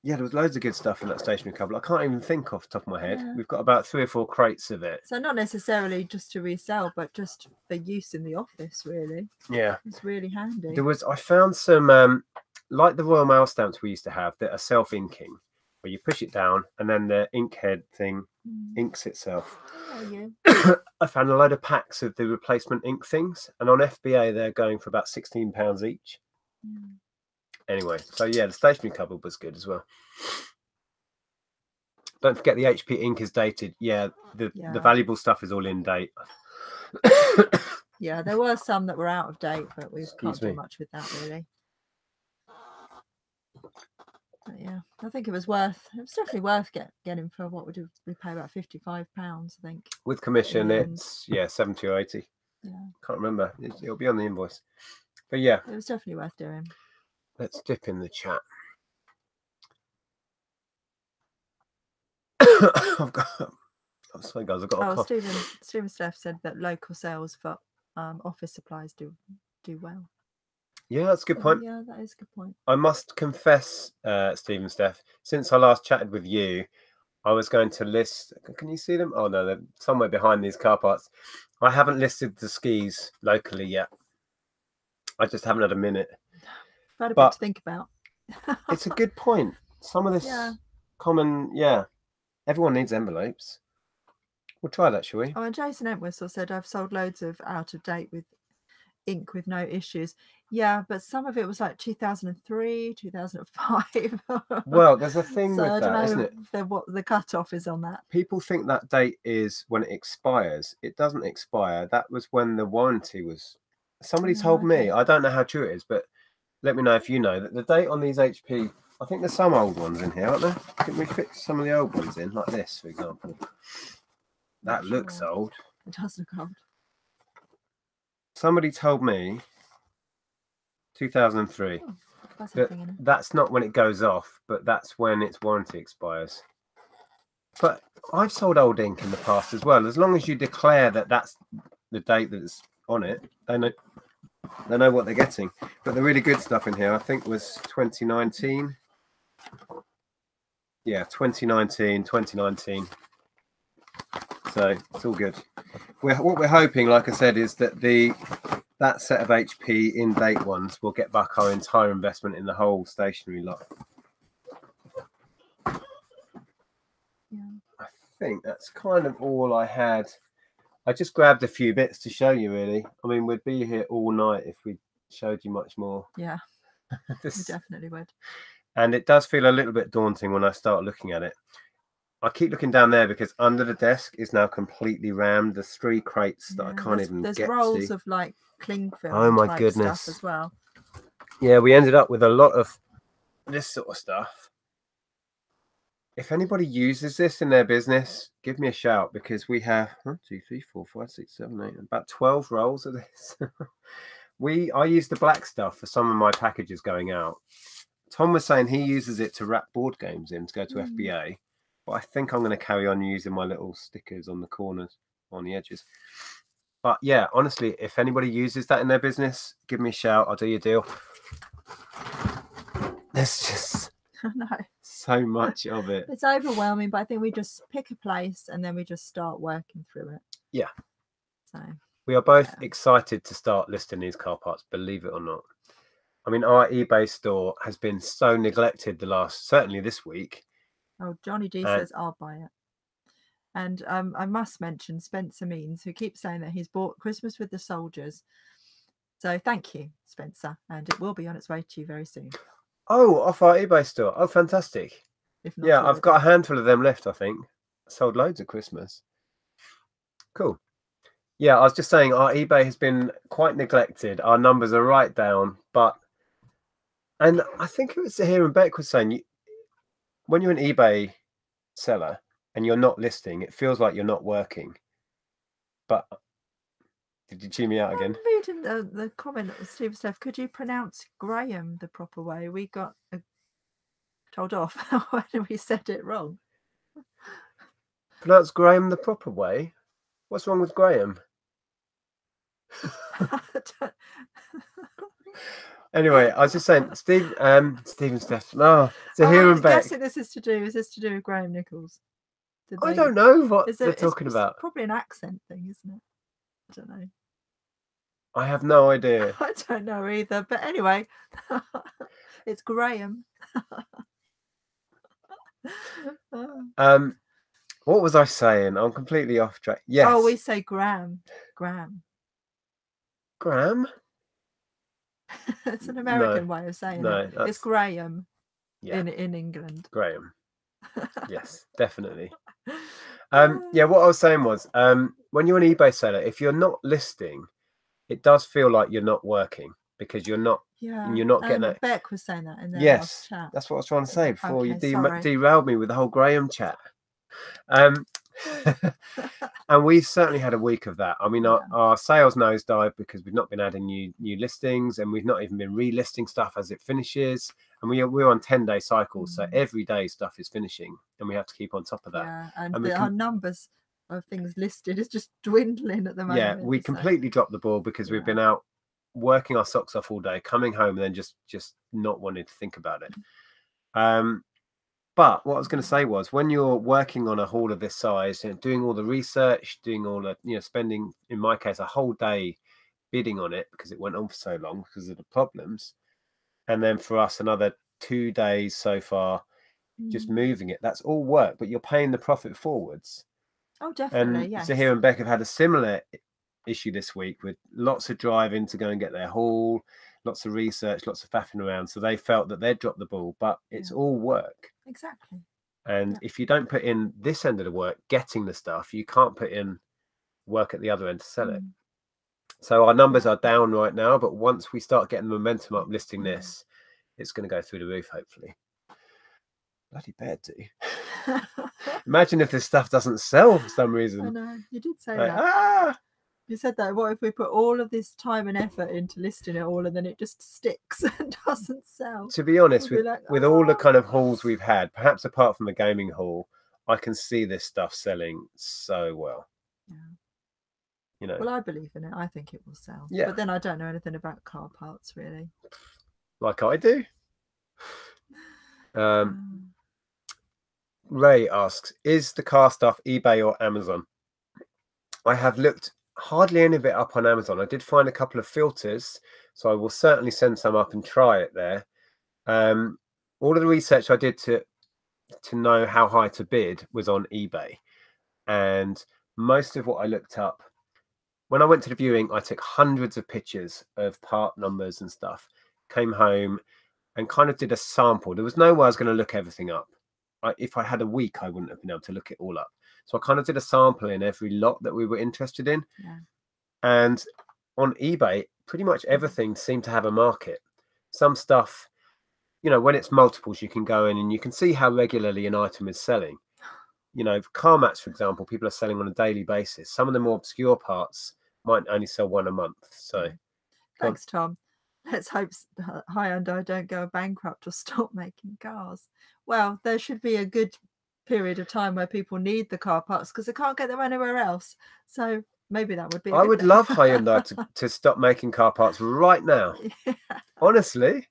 Yeah, there was loads of good stuff in that stationery cupboard. I can't even think off the top of my head. We've got about 3 or 4 crates of it. So not necessarily just to resell, but just for use in the office, really. Yeah. It's really handy. I found some, like the Royal Mail stamps we used to have that are self-inking, where you push it down and then the ink head thing inks itself. Oh, yeah. I found a load of packs of the replacement ink things, and on FBA they're going for about £16 each. Anyway, so yeah, the stationery cupboard was good as well. Don't forget the HP ink is dated. Yeah, the valuable stuff is all in date. Yeah, there were some that were out of date, but we can't do much with that really. But yeah, I think it was definitely worth getting for what we pay about £55, I think. With commission, it's 70 or 80. Yeah, can't remember. It'll be on the invoice. But yeah, it was definitely worth doing. Let's dip in the chat. I'm sorry, guys. I've got a cough. Stephen Steph said that local sales for office supplies do well. Yeah, that's a good point. Yeah, that is a good point. I must confess, Stephen Steph, since I last chatted with you, I was going to list. Can you see them? Oh no, they're somewhere behind these car parts. I haven't listed the skis locally yet. I just haven't had a minute. Got a bit to think about. It's a good point. Some of this common, everyone needs envelopes. We'll try that, shall we? Oh, and Jason Entwistle said, I've sold loads of out of date with ink with no issues. Yeah, but some of it was like 2003, 2005. Well, there's a thing with that, isn't it? What the cutoff is on that. People think that date is when it expires. It doesn't expire. That was when the warranty was. Somebody told me, I don't know how true it is, but let me know if you know that the date on these HP, I think there's some old ones in here, aren't there? Can we fit some of the old ones in, like this, for example? That looks old. It does look old. Somebody told me 2003. Oh, That's not when it goes off, but that's when its warranty expires. But I've sold old ink in the past as well. As long as you declare that that's the date that's on it, they know what they're getting. But the really good stuff in here, I think, was 2019. Yeah, 2019. So it's all good. What we're hoping, like I said, is that that set of HP in-date ones will get back our entire investment in the whole stationery lot. Yeah. I think that's kind of all I had. I just grabbed a few bits to show you, really. I mean, we'd be here all night if we showed you much more. Yeah, we definitely would. And it does feel a little bit daunting when I start looking at it. I keep looking down there because under the desk is now completely rammed. There's 3 crates that I can't even get to. There's rolls of like cling film. Oh my goodness! Stuff as well. Yeah, we ended up with a lot of this sort of stuff. If anybody uses this in their business, give me a shout, because we have 1, 2, 3, 4, 5, 6, 7, 8, about 12 rolls of this. I use the black stuff for some of my packages going out. Tom was saying he uses it to wrap board games in to go to FBA, but I think I'm going to carry on using my little stickers on the corners, on the edges. But yeah, honestly, if anybody uses that in their business, give me a shout. I'll do your deal. There's just so much of it. It's overwhelming, but I think we just pick a place and then we just start working through it. Yeah. So we are both excited to start listing these car parts, believe it or not. I mean, our eBay store has been so neglected certainly this week. Oh, Johnny D says, I'll buy it. And I must mention Spencer Means, who keeps saying that he's bought Christmas with the Soldiers. So thank you, Spencer. And it will be on its way to you very soon. Oh, off our eBay store. Oh, fantastic. Yeah, I've got a handful of them left, I think. I sold loads at Christmas. Cool. Yeah, I was just saying our eBay has been quite neglected. Our numbers are right down, and I think it was here and Beck was saying, when you're an eBay seller and you're not listing, it feels like you're not working. But did you chew me out again? I'm reading the comment of Steve Steph. Could you pronounce Graham the proper way? We got told off when we said it wrong. Pronounce Graham the proper way? What's wrong with Graham? Anyway, I was just saying, Stephen Steph. No, so here and back. Is this to do with Graham Nichols? I don't know what they're talking about. Probably an accent thing, isn't it? I don't know. I have no idea. I don't know either. But anyway, it's Graham. What was I saying? I'm completely off track. Yes. Oh, we say Graham. Graham? It's an American way of saying it. It's Graham in England. Graham. Yes, definitely. Yeah, what I was saying was, when you're an eBay seller, if you're not listing, it does feel like you're not working, because you're not. Yeah, you're not getting that. Beck was saying that in the last chat. That's what I was trying to say before you derailed me with the whole Graham chat. And we've certainly had a week of that. I mean, our sales nosedive because we've not been adding new listings, and we've not even been relisting stuff as it finishes. And we're on 10-day cycles, so every day stuff is finishing, and we have to keep on top of that. Yeah, and our numbers of things listed is just dwindling at the moment. Yeah, we completely dropped the ball because we've been out working our socks off all day, coming home and then just not wanting to think about it. But what I was going to say was, when you're working on a haul of this size, doing all the research, doing all the, spending, in my case, a whole day bidding on it because it went on for so long because of the problems. And then for us, another 2 days so far, just moving it. That's all work, but you're paying the profit forwards. Oh, definitely, and yes. Zahir and Beck have had a similar issue this week with lots of driving to go and get their haul, lots of research, lots of faffing around. So they felt that they'd dropped the ball, but it's all work. Exactly. And if you don't put in this end of the work, getting the stuff, you can't put in work at the other end to sell it. So our numbers are down right now, but once we start getting momentum up listing this, it's going to go through the roof, hopefully. Bloody bad, dude. Imagine if this stuff doesn't sell for some reason. I know, you did say that. You said that. What if we put all of this time and effort into listing it all, and then it just sticks and doesn't sell? To be honest, We'll be like, with all the kind of hauls we've had, perhaps apart from the gaming haul, I can see this stuff selling so well. Yeah. You know. Well, I believe in it. I think it will sell. Yeah. But then I don't know anything about car parts, really. Like I do. Ray asks, is the car stuff eBay or Amazon? I have looked hardly any of it up on Amazon. I did find a couple of filters, so I will certainly send some up and try it there. All of the research I did to know how high to bid was on eBay, and most of what I looked up, when I went to the viewing, I took hundreds of pictures of part numbers and stuff, came home and kind of did a sample. There was no way I was going to look everything up. If I had a week, I wouldn't have been able to look it all up. So I kind of did a sample in every lot that we were interested in. Yeah. And on eBay, pretty much everything seemed to have a market. Some stuff, you know, when it's multiples, you can go in and you can see how regularly an item is selling. You know, car mats, for example, people are selling on a daily basis. Some of the more obscure parts might only sell one a month. So thanks, Tom. Let's hope Hyundai don't go bankrupt or stop making cars. Well, there should be a good period of time where people need the car parts because they can't get them anywhere else. So maybe that would be I would love Hyundai to stop making car parts right now. Yeah. Honestly,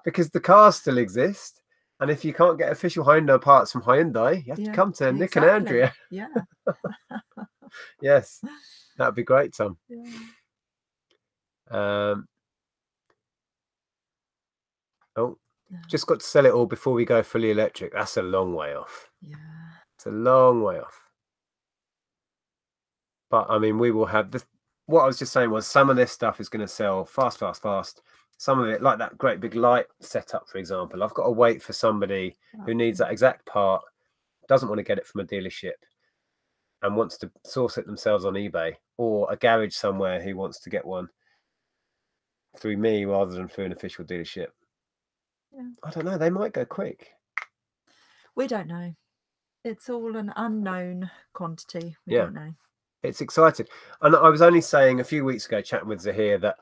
because the cars still exist. And if you can't get official Hyundai parts from Hyundai, you have to come to Nick and Andrea. Yeah. Yes, that'd be great, Tom. Yeah. Just got to sell it all before we go fully electric. That's a long way off. Yeah. It's a long way off. But I mean, we will have this. What I was just saying was some of this stuff is going to sell fast. Some of it, like that great big light setup, for example, I've got to wait for somebody who needs that exact part, doesn't want to get it from a dealership and wants to source it themselves on eBay, or a garage somewhere who wants to get one through me rather than through an official dealership. Yeah. I don't know. They might go quick. We don't know. It's all an unknown quantity. We don't know. It's exciting. And I was only saying a few weeks ago, chatting with Zahir, that,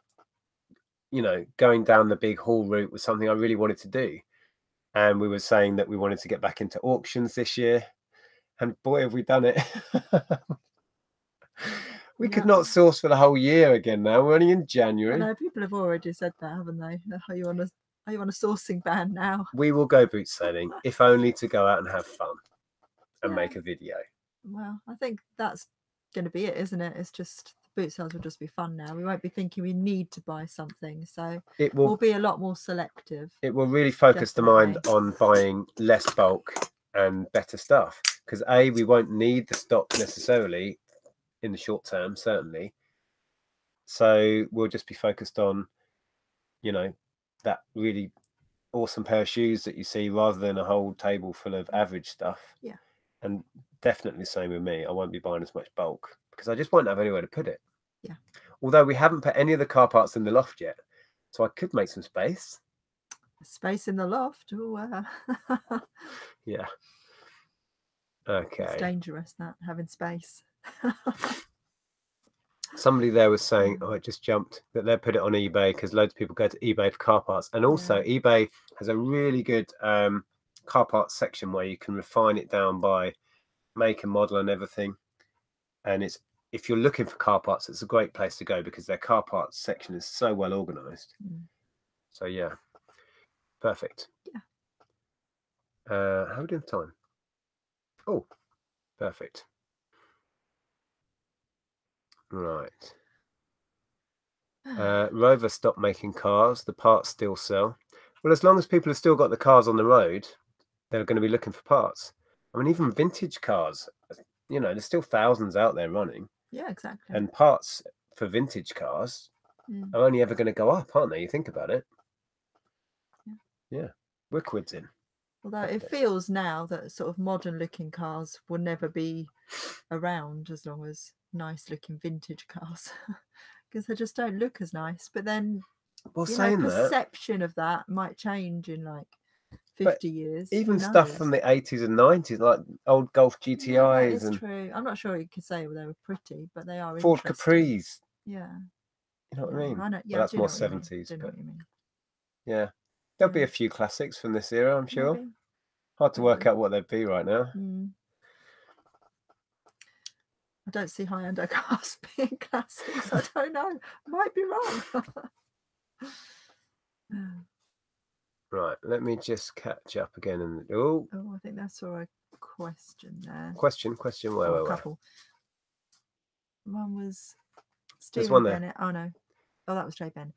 you know, going down the big haul route was something I really wanted to do. And we were saying that we wanted to get back into auctions this year. And boy, have we done it. We could not source for the whole year again now. We're only in January. I know people have already said that, haven't they? Are you on a sourcing ban now? We will go boot sailing, if only to go out and have fun and make a video. Well, I think that's going to be it, isn't it? It's just the boot sales will just be fun now. We won't be thinking we need to buy something, so we'll be a lot more selective. It will really focus the mind on buying less bulk and better stuff, because we won't need the stock necessarily in the short term, certainly. So we'll just be focused on, you know, that really awesome pair of shoes that you see rather than a whole table full of average stuff. Yeah. And definitely the same with me. I won't be buying as much bulk because I just won't have anywhere to put it. Yeah. Although we haven't put any of the car parts in the loft yet, so I could make some space. Space in the loft. Ooh, yeah. Okay. It's dangerous, that, having space. Somebody there was saying, oh, it just jumped, that they'll put it on eBay because loads of people go to eBay for car parts. And also eBay has a really good car parts section where you can refine it down by make and model and everything. And it's, if you're looking for car parts, it's a great place to go because their car parts section is so well organized. So yeah, perfect. Yeah. How are we doing time? Oh, perfect. Right. Rover stopped making cars. The parts still sell. Well, as long as people have still got the cars on the road, they're going to be looking for parts. I mean, even vintage cars, you know, there's still thousands out there running. Yeah, exactly. And parts for vintage cars are only ever going to go up, aren't they? You think about it. Yeah. We're quids in. Although it feels now that sort of modern looking cars will never be around as long as nice looking vintage cars, because they just don't look as nice. But then, well, saying perception of that might change in like 50 years. Even stuff from the 80s and 90s, like old Golf GTIs. It's true. I'm not sure you could say they were pretty, but they are Ford interesting. Capris. Yeah. You know what I mean? I know. Yeah, well, that's more 70s. I know what you mean. Yeah. There'll be a few classics from this era, I'm sure. Maybe. Hard to work out what they'd be right now. I don't see high-end cars being classics. I don't know. Might be wrong. Right, let me just catch up again. And I think that's a question there. Question. Where? A couple. One was There's Stephen one there. Bennett. Oh no. Oh, that was Jay Ben.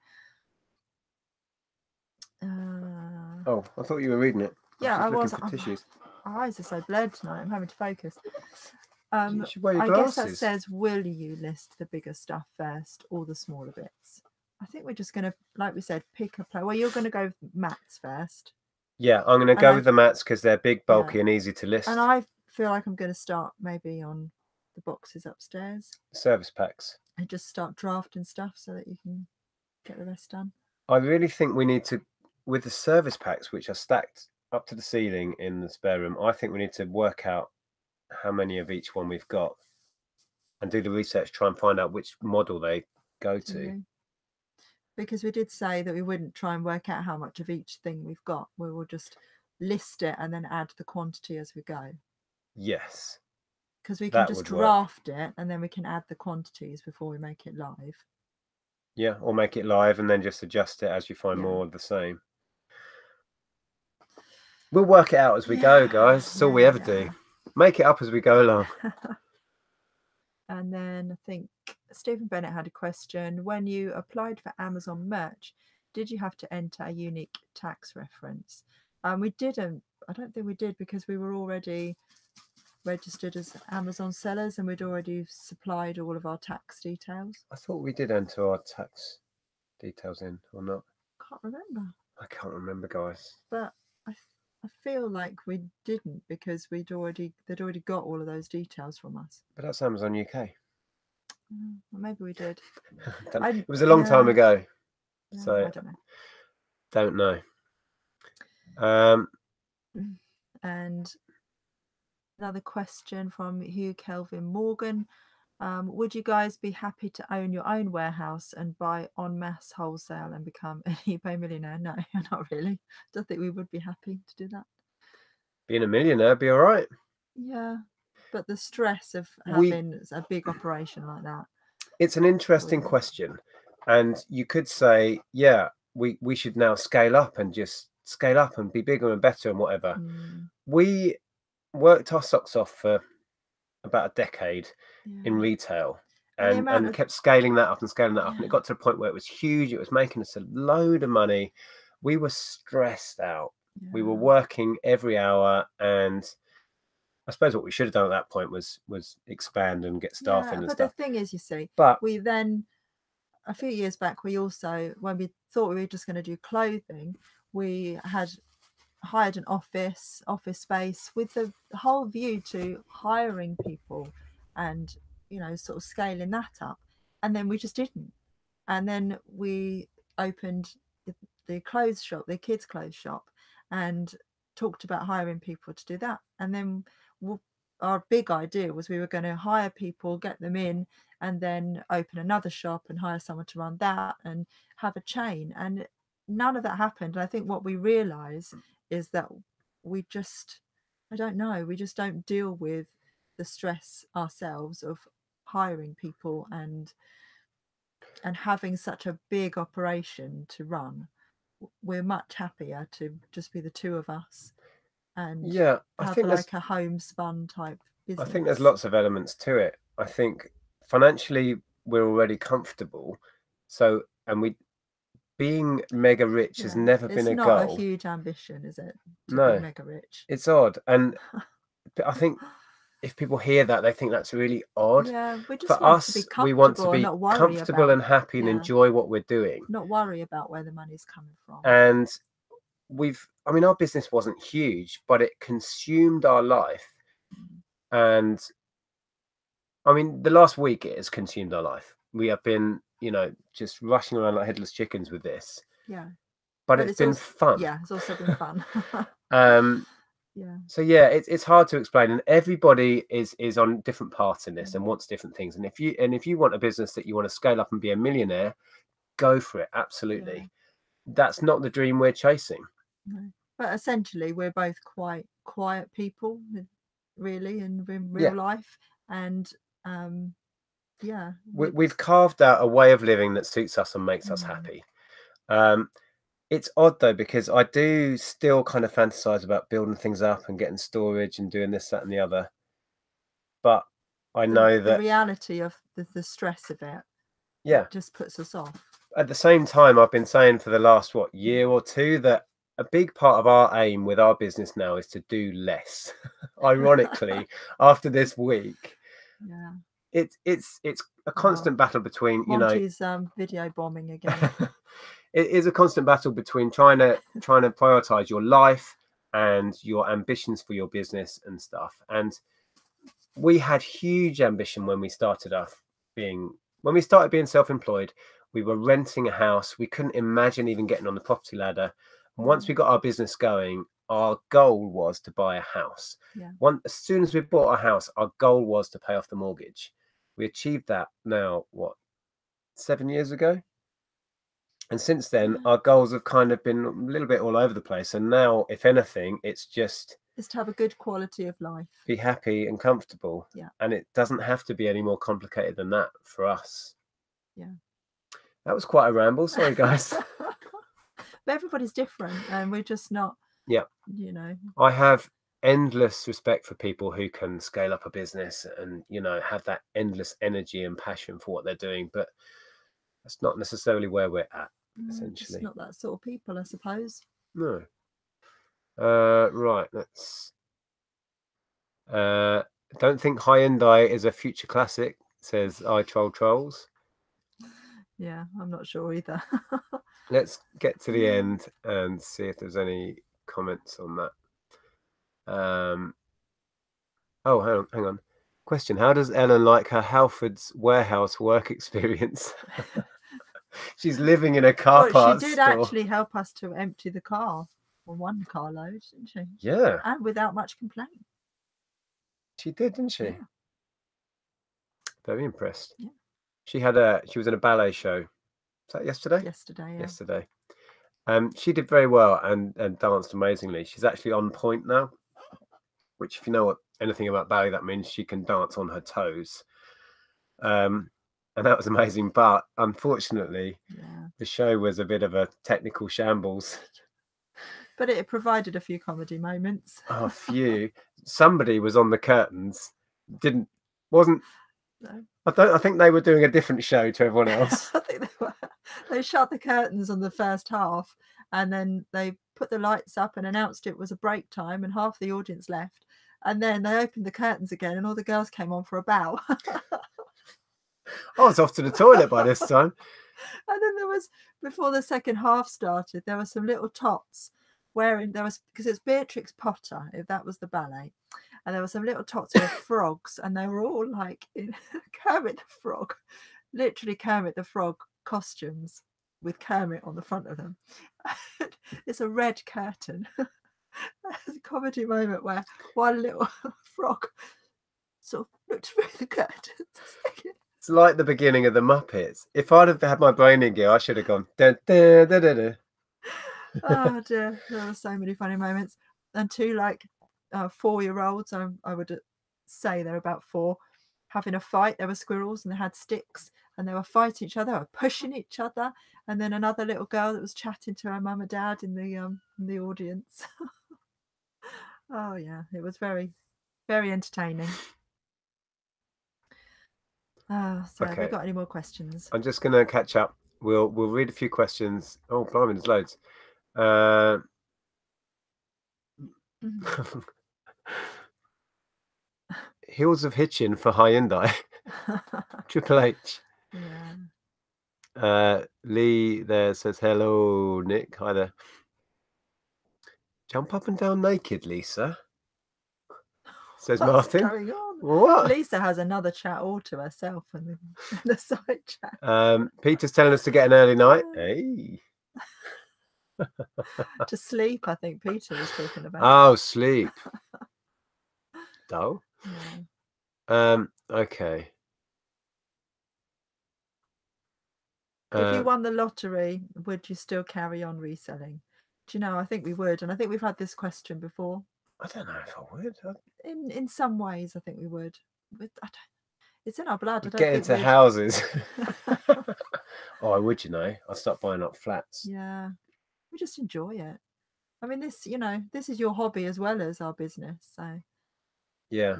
Oh, I thought you were reading it. Yeah, I was. Tissues. My eyes are so blurred tonight. I'm having to focus. You should wear your I glasses. guess that says, will you list the bigger stuff first or the smaller bits? I think we're just going to, like we said, pick a play. Well, you're going to go with mats first. Yeah, I'm going to go with the mats because they're big, bulky, and easy to list. And I feel like I'm going to start maybe on the boxes upstairs. Service packs. And just start drafting stuff so that you can get the rest done. I really think we need to, with the service packs, which are stacked up to the ceiling in the spare room, I think we need to work out how many of each one we've got and do the research, try and find out which model they go to. Yeah. Because we did say that we wouldn't try and work out how much of each thing we've got. We will just list it and then add the quantity as we go. Yes. Because we can just draft it and then we can add the quantities before we make it live. Yeah, or make it live and then just adjust it as you find more of the same. We'll work it out as we go, guys. That's all we ever do. Make it up as we go along. And then I think Stephen Bennett had a question. When you applied for Amazon merch, did you have to enter a unique tax reference? We didn't. I don't think we did because we were already registered as Amazon sellers and we'd already supplied all of our tax details. I thought we did enter our tax details in or not. Can't remember. I can't remember, guys. But I feel like we didn't because they'd already got all of those details from us. But that's Amazon UK. Well, maybe we did. It was a long time ago, so I don't know. And another question from Hugh Kelvin Morgan. Would you guys be happy to own your own warehouse and buy en masse wholesale and become an eBay millionaire? No, not really. Don't think we would be happy to do that. Being a millionaire would be all right. Yeah, but the stress of having a big operation like that. It's an interesting question. And you could say, yeah, we should now scale up and be bigger and better and whatever. We worked our socks off for about a decade in retail and kept scaling that up and it got to a point where it was huge. It was making us a load of money. We were stressed out. We were working every hour, and I suppose what we should have done at that point was expand and get staff in and stuff. But the thing is, you see, but we then a few years back, we also, when we thought we were just going to do clothing, we had hired an office space with the whole view to hiring people and, sort of scaling that up. And then we just didn't. And then we opened the clothes shop, the kids' clothes shop, and talked about hiring people to do that. And then our big idea was we were going to hire people, get them in, and then open another shop and hire someone to run that and have a chain. And none of that happened. And I think what we realize is that we just don't deal with the stress ourselves of hiring people and having such a big operation to run. We're much happier to just be the two of us and have like a homespun type business. I think there's lots of elements to it. I think financially we're already comfortable. So, and being mega rich has never been a goal. It's not a huge ambition, is it? To be mega rich. It's odd. And I think if people hear that, they think that's really odd. Yeah, we just we want to be comfortable and happy and enjoy what we're doing. Not worry about where the money's coming from. And our business wasn't huge, but it consumed our life. And the last week it has consumed our life. We have been, just rushing around like headless chickens with this. Yeah. but it's been fun. Yeah, it's also been fun. Yeah. So yeah, it's hard to explain, and everybody is on different paths in this and wants different things. And if you want a business that you want to scale up and be a millionaire, go for it. Absolutely. Yeah. That's not the dream we're chasing. No. But essentially, we're both quite quiet people, really, in real life, and yeah, we've carved out a way of living that suits us and makes us happy. It's odd though, because I do still kind of fantasize about building things up and getting storage and doing this, that, and the other. But I know that the reality of the stress of it, it just puts us off. At the same time, I've been saying for the last year or two that a big part of our aim with our business now is to do less. Ironically, after this week, it's a constant battle between Monty's video bombing again. It is a constant battle between trying to prioritize your life and your ambitions for your business and stuff. And we had huge ambition when we started being self-employed. We were renting a house. We couldn't imagine even getting on the property ladder. And once we got our business going, our goal was to buy a house. As soon as we bought a house, our goal was to pay off the mortgage. We achieved that now, 7 years ago? And since then, our goals have kind of been a little bit all over the place. And now, if anything, it's to have a good quality of life. Be happy and comfortable. Yeah. And it doesn't have to be any more complicated than that for us. Yeah. That was quite a ramble. Sorry, guys. But everybody's different, and we're just not. Yeah. I have endless respect for people who can scale up a business and, have that endless energy and passion for what they're doing. But that's not necessarily where we're at, essentially. It's not that sort of people, I suppose. No. Right. Let's. Don't think Hyundai is a future classic, says I Troll Trolls. Yeah, I'm not sure either. Let's get to the end and see if there's any comments on that. Oh, hang on. Question: how does Ellen like her Halford's warehouse work experience? She's living in a car park. She did actually help us to empty the car on one carload, didn't she? Yeah. And without much complaint. She did, didn't she? Yeah. Very impressed. Yeah. She was in a ballet show. Was that yesterday? Yesterday, yeah. Yesterday. She did very well and danced amazingly. She's actually on point now, which, if you know anything about ballet, that means she can dance on her toes. And that was amazing. But unfortunately, the show was a bit of a technical shambles. But it provided a few comedy moments. A few. Somebody was on the curtains. Wasn't. No. I think they were doing a different show to everyone else. I think they were. They shut the curtains on the first half, and then they put the lights up and announced it was a break time, and half the audience left. And then they opened the curtains again, and all the girls came on for a bow. I was off to the toilet by this time. And then before the second half started, there were some little tots because it's Beatrix Potter, if that was the ballet. And there were some little tots with frogs, and they were all like in Kermit the Frog, literally Kermit the Frog costumes with Kermit on the front of them. It's a red curtain. There's a comedy moment where one little frog sort of looked through the curtains. It's like the beginning of the Muppets. If I'd have had my brain in gear, I should have gone. Da, da, da, da, da. Oh dear, there were so many funny moments. And two 4-year-olds, I would say they're about 4, having a fight. There were squirrels and they had sticks and they were fighting each other, or pushing each other. And then another little girl that was chatting to her mum and dad in the audience. Oh yeah, it was very, very entertaining. So have we got any more questions? I'm just going to catch up. We'll read a few questions. Oh, blimey, there's loads. Heels of Hitchin for Hyundai. Triple H. Yeah. Lee there says hello, Nick. Hi there. Jump up and down naked, Lisa. Says What's Martin. Going on? What? Lisa has another chat all to herself in the side chat. Peter's telling us to get an early night. Hey. To sleep, I think Peter was talking about. Oh, sleep. Dull. Yeah. Okay. If you won the lottery, would you still carry on reselling? Do you know, I think we would. And I think we've had this question before. I don't know if I would. In some ways, I think we would. It's in our blood. I don't Get think into houses. Oh, I would, you know. I'd start buying up flats. Yeah. We just enjoy it. I mean, this, you know, this is your hobby as well as our business. So, yeah.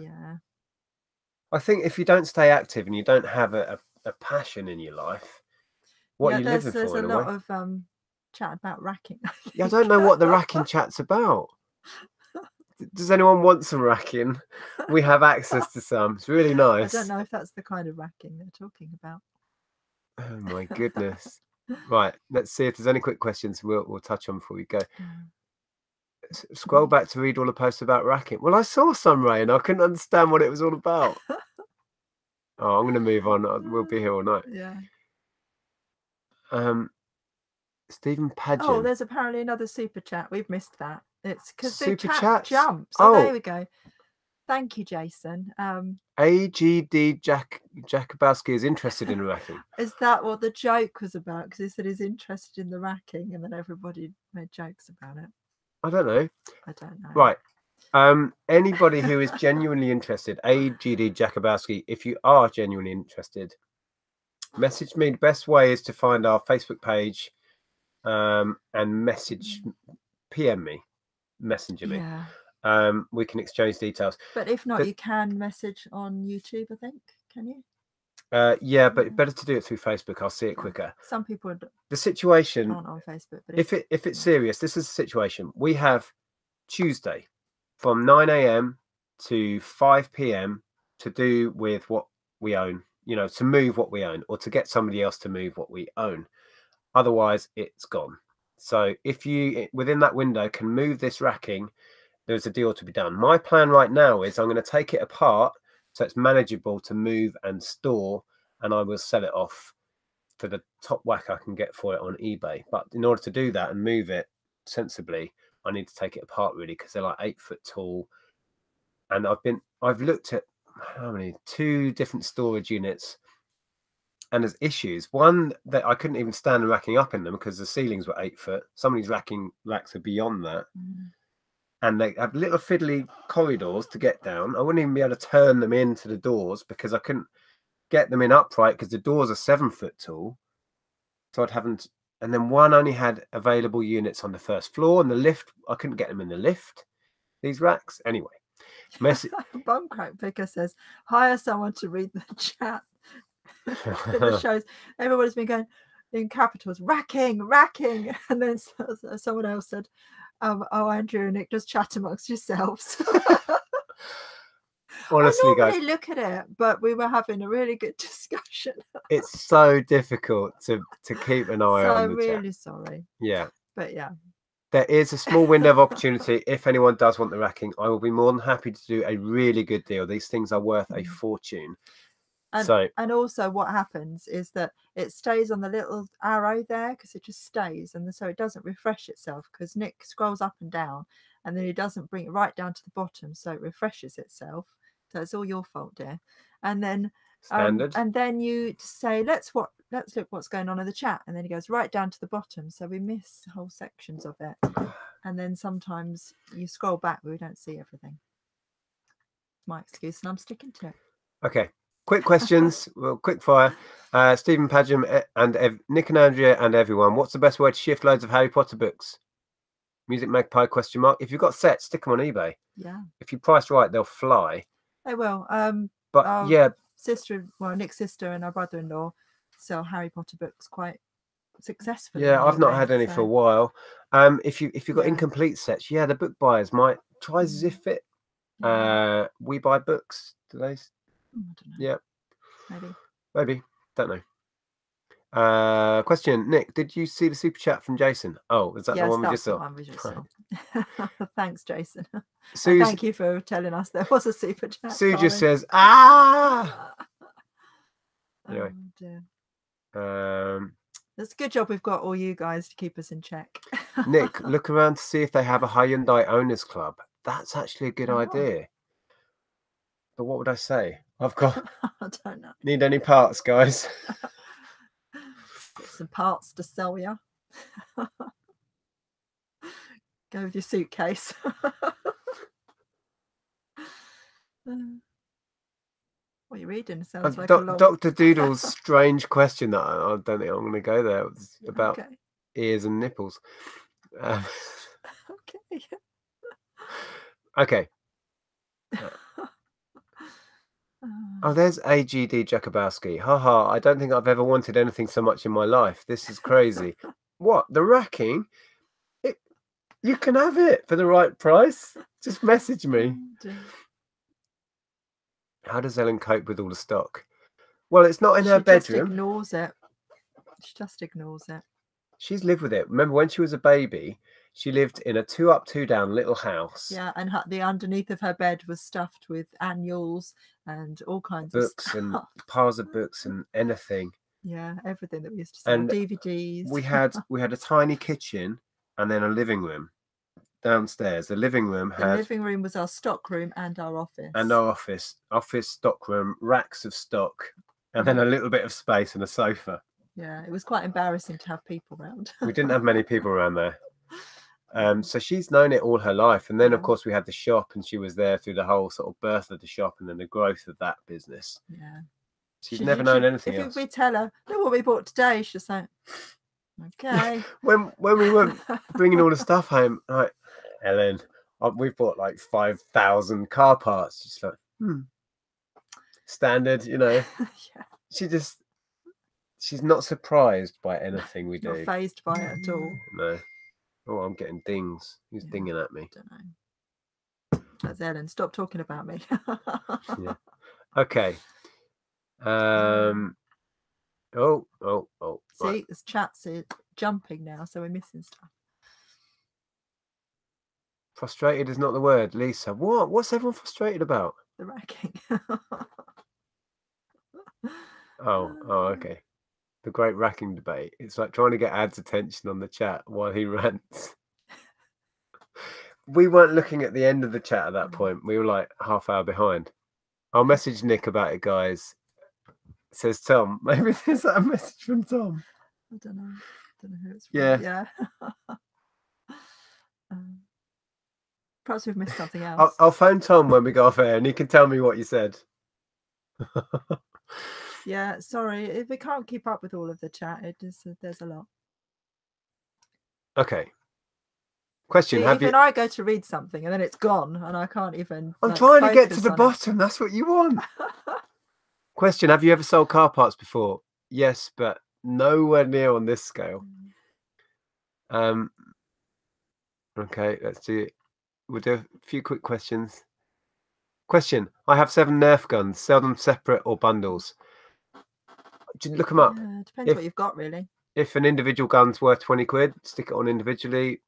I think if you don't stay active and you don't have a passion in your life, what are you living for? There's a lot of chat about racking. Yeah, I don't know what the racking chat's about. Does anyone want some racking? We have access to some. It's really nice. I don't know if that's the kind of racking they're talking about. Oh my goodness. Right, let's see if there's any quick questions we'll touch on before we go. Scroll back to read all the posts about racking. Well, I saw some, Ray, and I couldn't understand what it was all about. Oh, I'm going to move on. We'll be here all night. Yeah. Stephen Pageant. Oh, there's apparently another super chat. We've missed that. It's because the chat jumps. Oh, there we go. Thank you, Jason. AGD Jakubowski is interested in racking. Is that what the joke was about? Because he said he's interested in the racking, and then everybody made jokes about it. I don't know. I don't know. Right. Anybody who is genuinely interested, AGD Jakubowski, if you are genuinely interested, message me. The best way is to find our Facebook page and message, PM me, messenger me. Yeah. We can exchange details. But if not, you can message on YouTube, I think. Can you? Yeah, but better to do it through Facebook. I'll see it quicker. Some people the situation aren't on Facebook. But if it's serious, this is the situation. We have Tuesday from 9 a.m. to 5 p.m. to do with what we own, you know, to move what we own or to get somebody else to move what we own. Otherwise, it's gone. So if you, within that window, can move this racking, there's a deal to be done. My plan right now is I'm going to take it apart so it's manageable to move and store, and I will sell it off for the top whack I can get for it on eBay. But in order to do that and move it sensibly, I need to take it apart really, because they're like 8 foot tall. And I've looked at how many, 2 different storage units, and there's issues. One, that I couldn't even stand racking up in them because the ceilings were 8 foot. Some of these racks are beyond that. And they have little fiddly corridors to get down. I wouldn't even be able to turn them into the doors because I couldn't get them in upright because the doors are 7 foot tall. So I'd haven't. And then one only had available units on the first floor, and the lift, I couldn't get them in the lift, these racks. Anyway, Bumcrack Picker says, hire someone to read the chat. The shows, everybody's been going in capitals, racking. And then someone else said, oh, Andrew and Nick, just chat amongst yourselves. Honestly, I normally look at it, but we were having a really good discussion. It's so difficult to keep an eye on the I'm really sorry. Yeah. But yeah. There is a small window of opportunity. If anyone does want the racking, I will be more than happy to do a really good deal. These things are worth a fortune. And also what happens is that it stays on the little arrow there because it just stays, and so it doesn't refresh itself because Nick scrolls up and down and then he doesn't bring it right down to the bottom, so it refreshes itself. So it's all your fault, dear. And then and then you say, let's look what's going on in the chat, and then he goes right down to the bottom, so we miss whole sections of it. And then sometimes you scroll back, but we don't see everything. My excuse, and I'm sticking to it. Okay, quick questions. Well, quick fire. Stephen Pageant and Nick and Andrea and everyone, what's the best way to shift loads of Harry Potter books? Music Magpie ? If you've got sets, stick them on eBay. Yeah. If you price right, they'll fly. They will. But yeah, Nick's sister and our brother-in-law sell Harry Potter books quite successfully. Yeah, I've not had any for a while. If you've got incomplete sets, the book buyers might try Ziffit. We buy books. Do they? I don't know. Yeah. Maybe. Don't know. Question, Nick, did you see the super chat from Jason? Oh, is that the one we just saw? Thanks, Jason. Thank you for telling us there was a super chat. Sue just says, ah. Anyway. Oh, It's a good job we've got all you guys to keep us in check. Nick, look around to see if they have a Hyundai Owners Club. That's actually a good idea. But what would I say? I've got... I don't know. Need any parts, guys? Got some parts to sell you. Go with your suitcase. What are you reading? Sounds like a long... Dr. Doodle's strange question that I don't think I'm going to go there. It's about ears and nipples. Okay. Okay. Oh, there's AGD Jakubowski. Haha, I don't think I've ever wanted anything so much in my life. This is crazy. What? The racking? You can have it for the right price. Just message me. How does Ellen cope with all the stock? Well, it's not in her bedroom. She just ignores it. She just ignores it. She's lived with it. Remember, when she was a baby, she lived in a 2-up, 2-down little house. Yeah, and the underneath of her bed was stuffed with annuals and all kinds of books and piles of books and anything. Yeah, everything that we used to sell. And DVDs. We had a tiny kitchen and then a living room downstairs. The living room was our stock room and our office. And our office stock room, racks of stock, and then a little bit of space and a sofa. Yeah, it was quite embarrassing to have people around. We didn't have many people around there. So she's known it all her life. And then, of course, we had the shop, and she was there through the whole sort of birth of the shop and then the growth of that business. Yeah. She's never known anything else. If we tell her, look what we bought today, she'll say, okay. when we were bringing all the stuff home, like, Ellen, we've bought like 5,000 car parts. She's like, standard, Yeah. She's not surprised by anything we do. Not fazed by it at all. No. Oh, I'm getting dings. Who's dinging at me? I don't know. That's Ellen. Stop talking about me. Yeah. Okay. Oh. See, right. This chat's jumping now, so we're missing stuff. Frustrated is not the word, Lisa. What? What's everyone frustrated about? The racking. Okay. The great racking debate. It's like trying to get Ad's attention on the chat while he rants. We weren't looking at the end of the chat at that point. We were like half hour behind. I'll message Nick about it, guys. Says Tom. Maybe there's a message from Tom. I don't know. Who it's from. Yeah. Perhaps we've missed something else. I'll phone Tom when we go off air and he can tell me what you said. Yeah, sorry. If we can't keep up with all of the chat, there's a lot. Okay. Question. See, I go to read something and then it's gone and I can't even... I'm trying to get to the bottom. That's what you want. Question. Have you ever sold car parts before? Yes, but nowhere near on this scale. Okay, let's do it. We'll do a few quick questions. Question. I have 7 Nerf guns. Sell them separate or bundles? Look them up. Yeah, depends what you've got, really. If an individual gun's worth 20 quid, stick it on individually.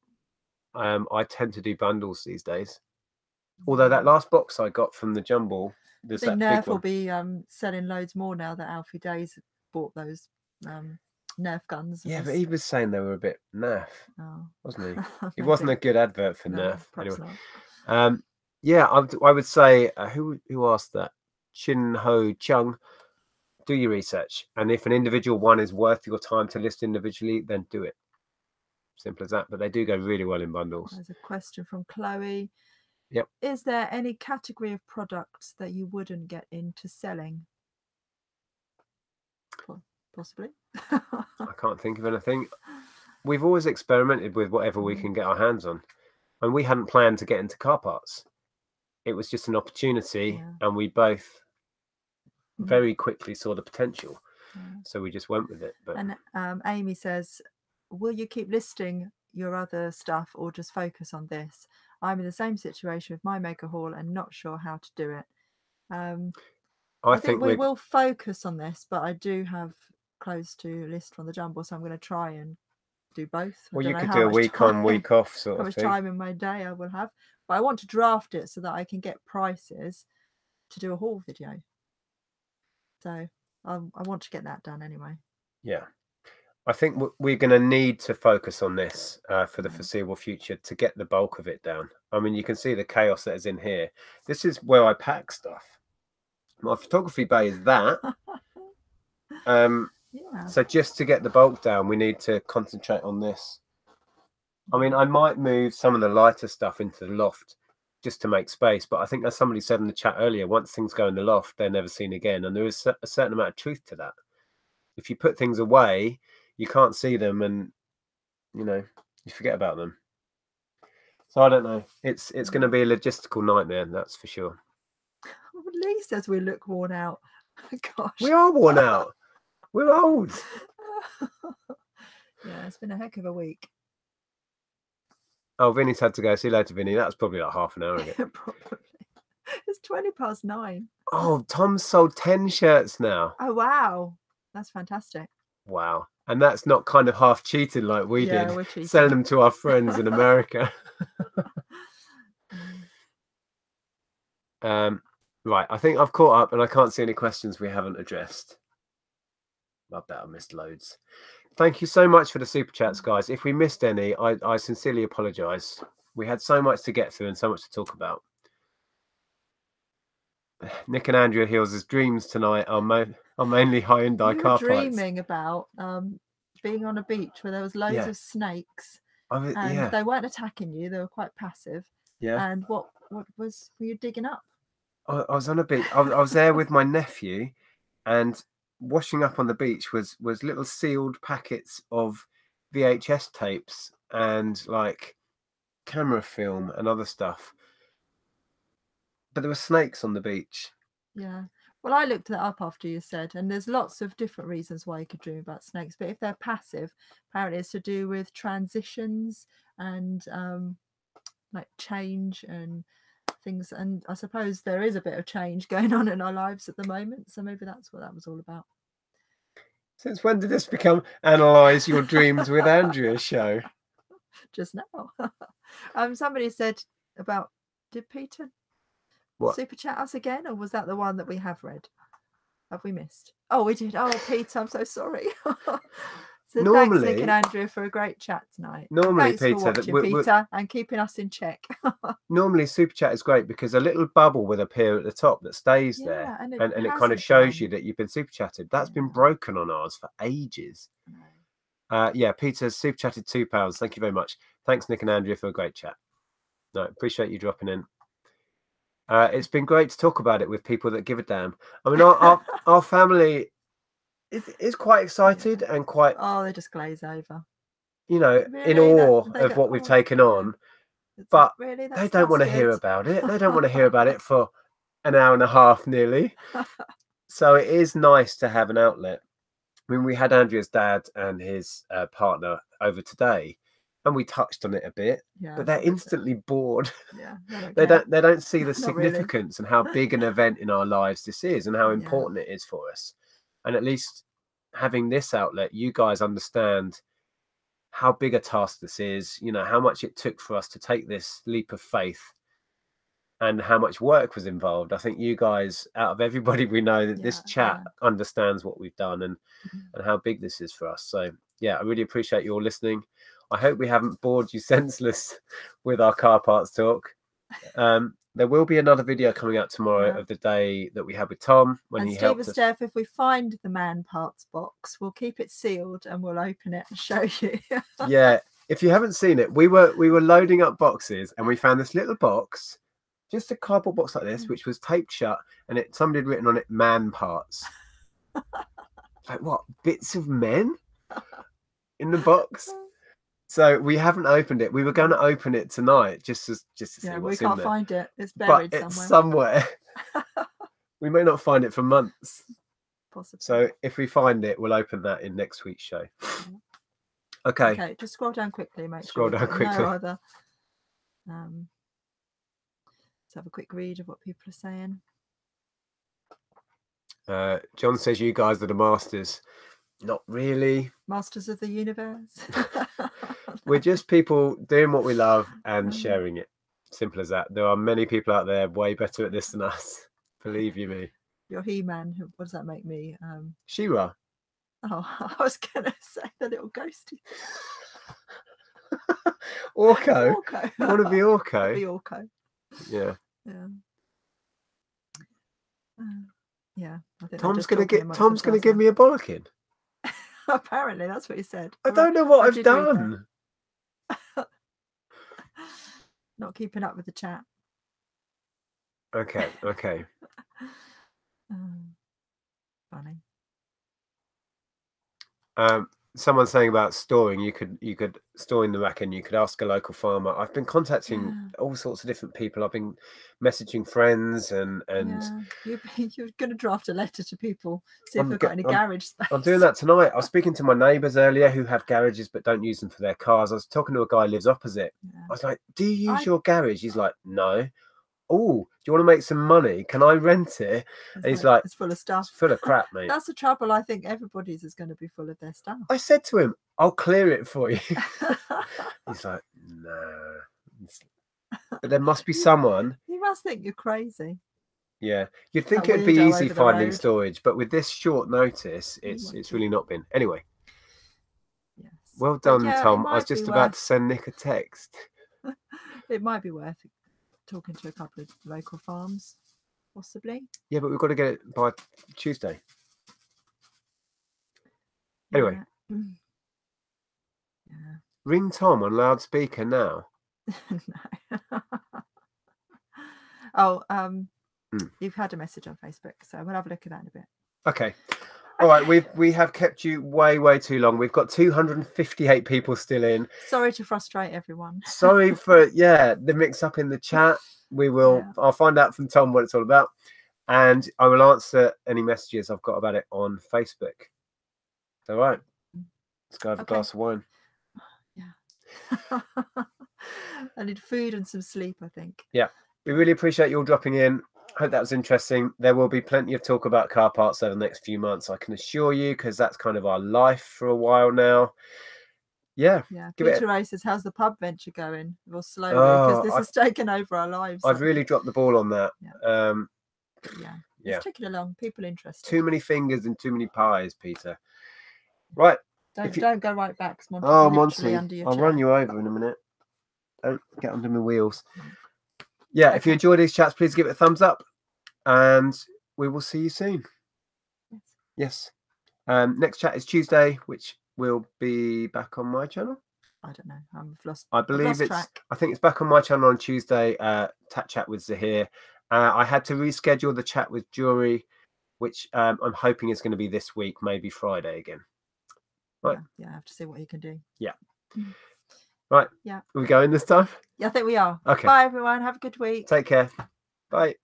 I tend to do bundles these days. Although that last box I got from the Jumble, I think Nerf will be selling loads more now that Alfie Days bought those Nerf guns. Yeah, but he was saying they were a bit Nerf, wasn't he? It wasn't a good advert for Nerf. Anyway. Yeah, I would say, who asked that? Chin Ho Chung. Do your research, and if an individual one is worth your time to list individually, then do it. Simple as that. But they do go really well in bundles. There's a question from Chloe. Yep. Is there any category of products that you wouldn't get into selling? Possibly. I can't think of anything. We've always experimented with whatever we can get our hands on, and we hadn't planned to get into car parts. It was just an opportunity, and we both very quickly saw the potential, so we just went with it. But and Amy says, will you keep listing your other stuff or just focus on this? I'm in the same situation with my mega haul and not sure how to do it. I think we will focus on this, but I do have clothes to list from the Jumble, so I'm going to try and do both. Well, you could do a week on, week off sort of thing. How much time in my day I will have, but I want to draft it so that I can get prices to do a haul video. So I want to get that done anyway. Yeah. I think we're going to need to focus on this for the foreseeable future to get the bulk of it down. I mean, you can see the chaos that is in here. This is where I pack stuff. My photography bay is that. So just to get the bulk down, we need to concentrate on this. I mean, I might move some of the lighter stuff into the loft just to make space, but I think, as somebody said in the chat earlier, once things go in the loft, they're never seen again. And there is a certain amount of truth to that. If you put things away, you can't see them, and you forget about them. So I don't know. It's going to be a logistical nightmare, that's for sure. Lee says we look worn out. Gosh, we are worn out. We're old. Yeah, it's been a heck of a week. Oh, Vinny's had to go. See you later, Vinny. That was probably like half an hour ago. Probably. It's 9:20. Oh, Tom's sold 10 shirts now. Oh, wow. That's fantastic. Wow. And that's not kind of half cheating like we did. We're cheating. Selling them to our friends in America. Right. I think I've caught up and I can't see any questions we haven't addressed. I bet I missed loads. Thank you so much for the super chats, guys. If we missed any, I sincerely apologize. We had so much to get through and so much to talk about. Nick and Andrea Hills' dreams tonight are mainly Hyundai car parts. Dreaming about being on a beach where there was loads of snakes, and they weren't attacking you; they were quite passive. Yeah. And what were you digging up? I was on a beach. I was there with my nephew, and washing up on the beach was little sealed packets of VHS tapes and like camera film and other stuff. But there were snakes on the beach. Yeah. Well, I looked that up after you said, and there's lots of different reasons why you could dream about snakes. But if they're passive, apparently it's to do with transitions and like change and things. And I suppose there is a bit of change going on in our lives at the moment. So maybe that's what that was all about. Since when did this become Analyze Your Dreams with Andrea show? Just now. Somebody said about, did Peter super chat us again, or was that the one that we have read? Have we missed? Oh, we did. Oh, Peter, I'm so sorry. So normally, thanks, Nick and Andrea, for a great chat tonight. Normally, thanks for watching, Peter, and keeping us in check. Normally, super chat is great because a little bubble will appear at the top that stays there, and it kind of shows you that you've been super chatted. That's been broken on ours for ages. Yeah, Peter's super chatted £2. Thank you very much. Thanks, Nick and Andrea, for a great chat. No, appreciate you dropping in. It's been great to talk about it with people that give a damn. I mean, our family is quite excited and quite... Oh, they just glaze over. You know, really? In awe of what we've taken on. But really? They don't want to hear about it. They don't want to hear about it for an hour and a half nearly. So it is nice to have an outlet. I mean, we had Andrea's dad and his partner over today, and we touched on it a bit, but they're instantly bored. Yeah, they don't see the significance and how big an event in our lives this is and how important it is for us. And at least having this outlet, you guys understand how big a task this is, you know, how much it took for us to take this leap of faith and how much work was involved. I think you guys, out of everybody we know, that this chat understands what we've done and how big this is for us. So yeah, I really appreciate you all listening. I hope we haven't bored you senseless with our car parts talk. There will be another video coming out tomorrow of the day that we had with Tom when he helped us. Steph, if we find the man parts box, we'll keep it sealed and we'll open it and show you. Yeah, if you haven't seen it, we were loading up boxes and we found this little box, just a cardboard box like this, which was taped shut, and somebody had written on it "man parts." Like what? Bits of men in the box. So we haven't opened it. We were going to open it tonight just to see what's in there. We can't find it. It's buried somewhere. It's somewhere. We may not find it for months. Possibly. So if we find it, we'll open that in next week's show. Okay. Okay, just scroll down quickly, mate. Scroll down quickly. No other. Let's have a quick read of what people are saying. John says you guys are the masters. Not really. Masters of the universe. We're just people doing what we love and sharing it. Simple as that. There are many people out there way better at this than us. Believe you me. You're He-Man. What does that make me? She-Ra. Oh, I was going to say the little ghosty. Orko. Orko. You want to be Orko? I'll be Orko. Yeah. Yeah. Yeah. I think Tom's going to give me a bollocking. Apparently, that's what he said. I don't know what I've done. Not keeping up with the chat. Okay. Funny. Someone's saying about storing. You could store in the rack, and you could ask a local farmer. I've been contacting all sorts of different people. I've been messaging friends, and you're going to draft a letter to people, see if they've got any garage space. I'm doing that tonight. I was speaking to my neighbours earlier who have garages but don't use them for their cars. I was talking to a guy who lives opposite. I was like, "Do you use your garage?" He's like, "No." Oh, do you want to make some money? Can I rent it? And he's like, it's full of stuff. It's full of crap, mate. That's the trouble. I think everybody's is going to be full of their stuff. I said to him, I'll clear it for you. He's like, no. But there must be someone. You must think you're crazy. Yeah. You'd think it'd be easy finding storage, but with this short notice, it's really not been. Anyway. Yes. Well done, Tom. I was just about to send Nick a text. It might be worth it. Talking to a couple of local farms, possibly. Yeah, but we've got to get it by Tuesday. Anyway. Yeah. Ring Tom on loudspeaker now. No. You've had a message on Facebook, so we'll have a look at that in a bit. Okay. All right, we have kept you way too long. We've got 258 people still in. Sorry to frustrate everyone. Sorry for the mix up in the chat. We will. Yeah. I'll find out from Tom what it's all about, and I will answer any messages I've got about it on Facebook. All right, let's go have a glass of wine. Yeah. I need food and some sleep, I think. Yeah, we really appreciate you all dropping in. Hope that was interesting. There will be plenty of talk about car parts over the next few months, I can assure you, because that's kind of our life for a while now. Yeah. Peter Ray says, how's the pub venture going? Well, slowly, because this has taken over our lives. I've really dropped the ball on that. It's taking along. People interested. Too many fingers and too many pies, Peter. Right. Don't go right back. Monty, under your I'll chair. run you over in a minute. Don't get under my wheels. Yeah, if you enjoy these chats, please give it a thumbs up, and we will see you soon. Yes. Next chat is Tuesday, which will be back on my channel. I don't know. I've lost track. I think it's back on my channel on Tuesday. Chat with Zahir. I had to reschedule the chat with Jury, which I'm hoping is going to be this week, maybe Friday again. Right. Yeah, I have to see what he can do. Yeah. Right. Yeah. Are we going this time? Yeah, I think we are. Okay. Bye, everyone. Have a good week. Take care. Bye.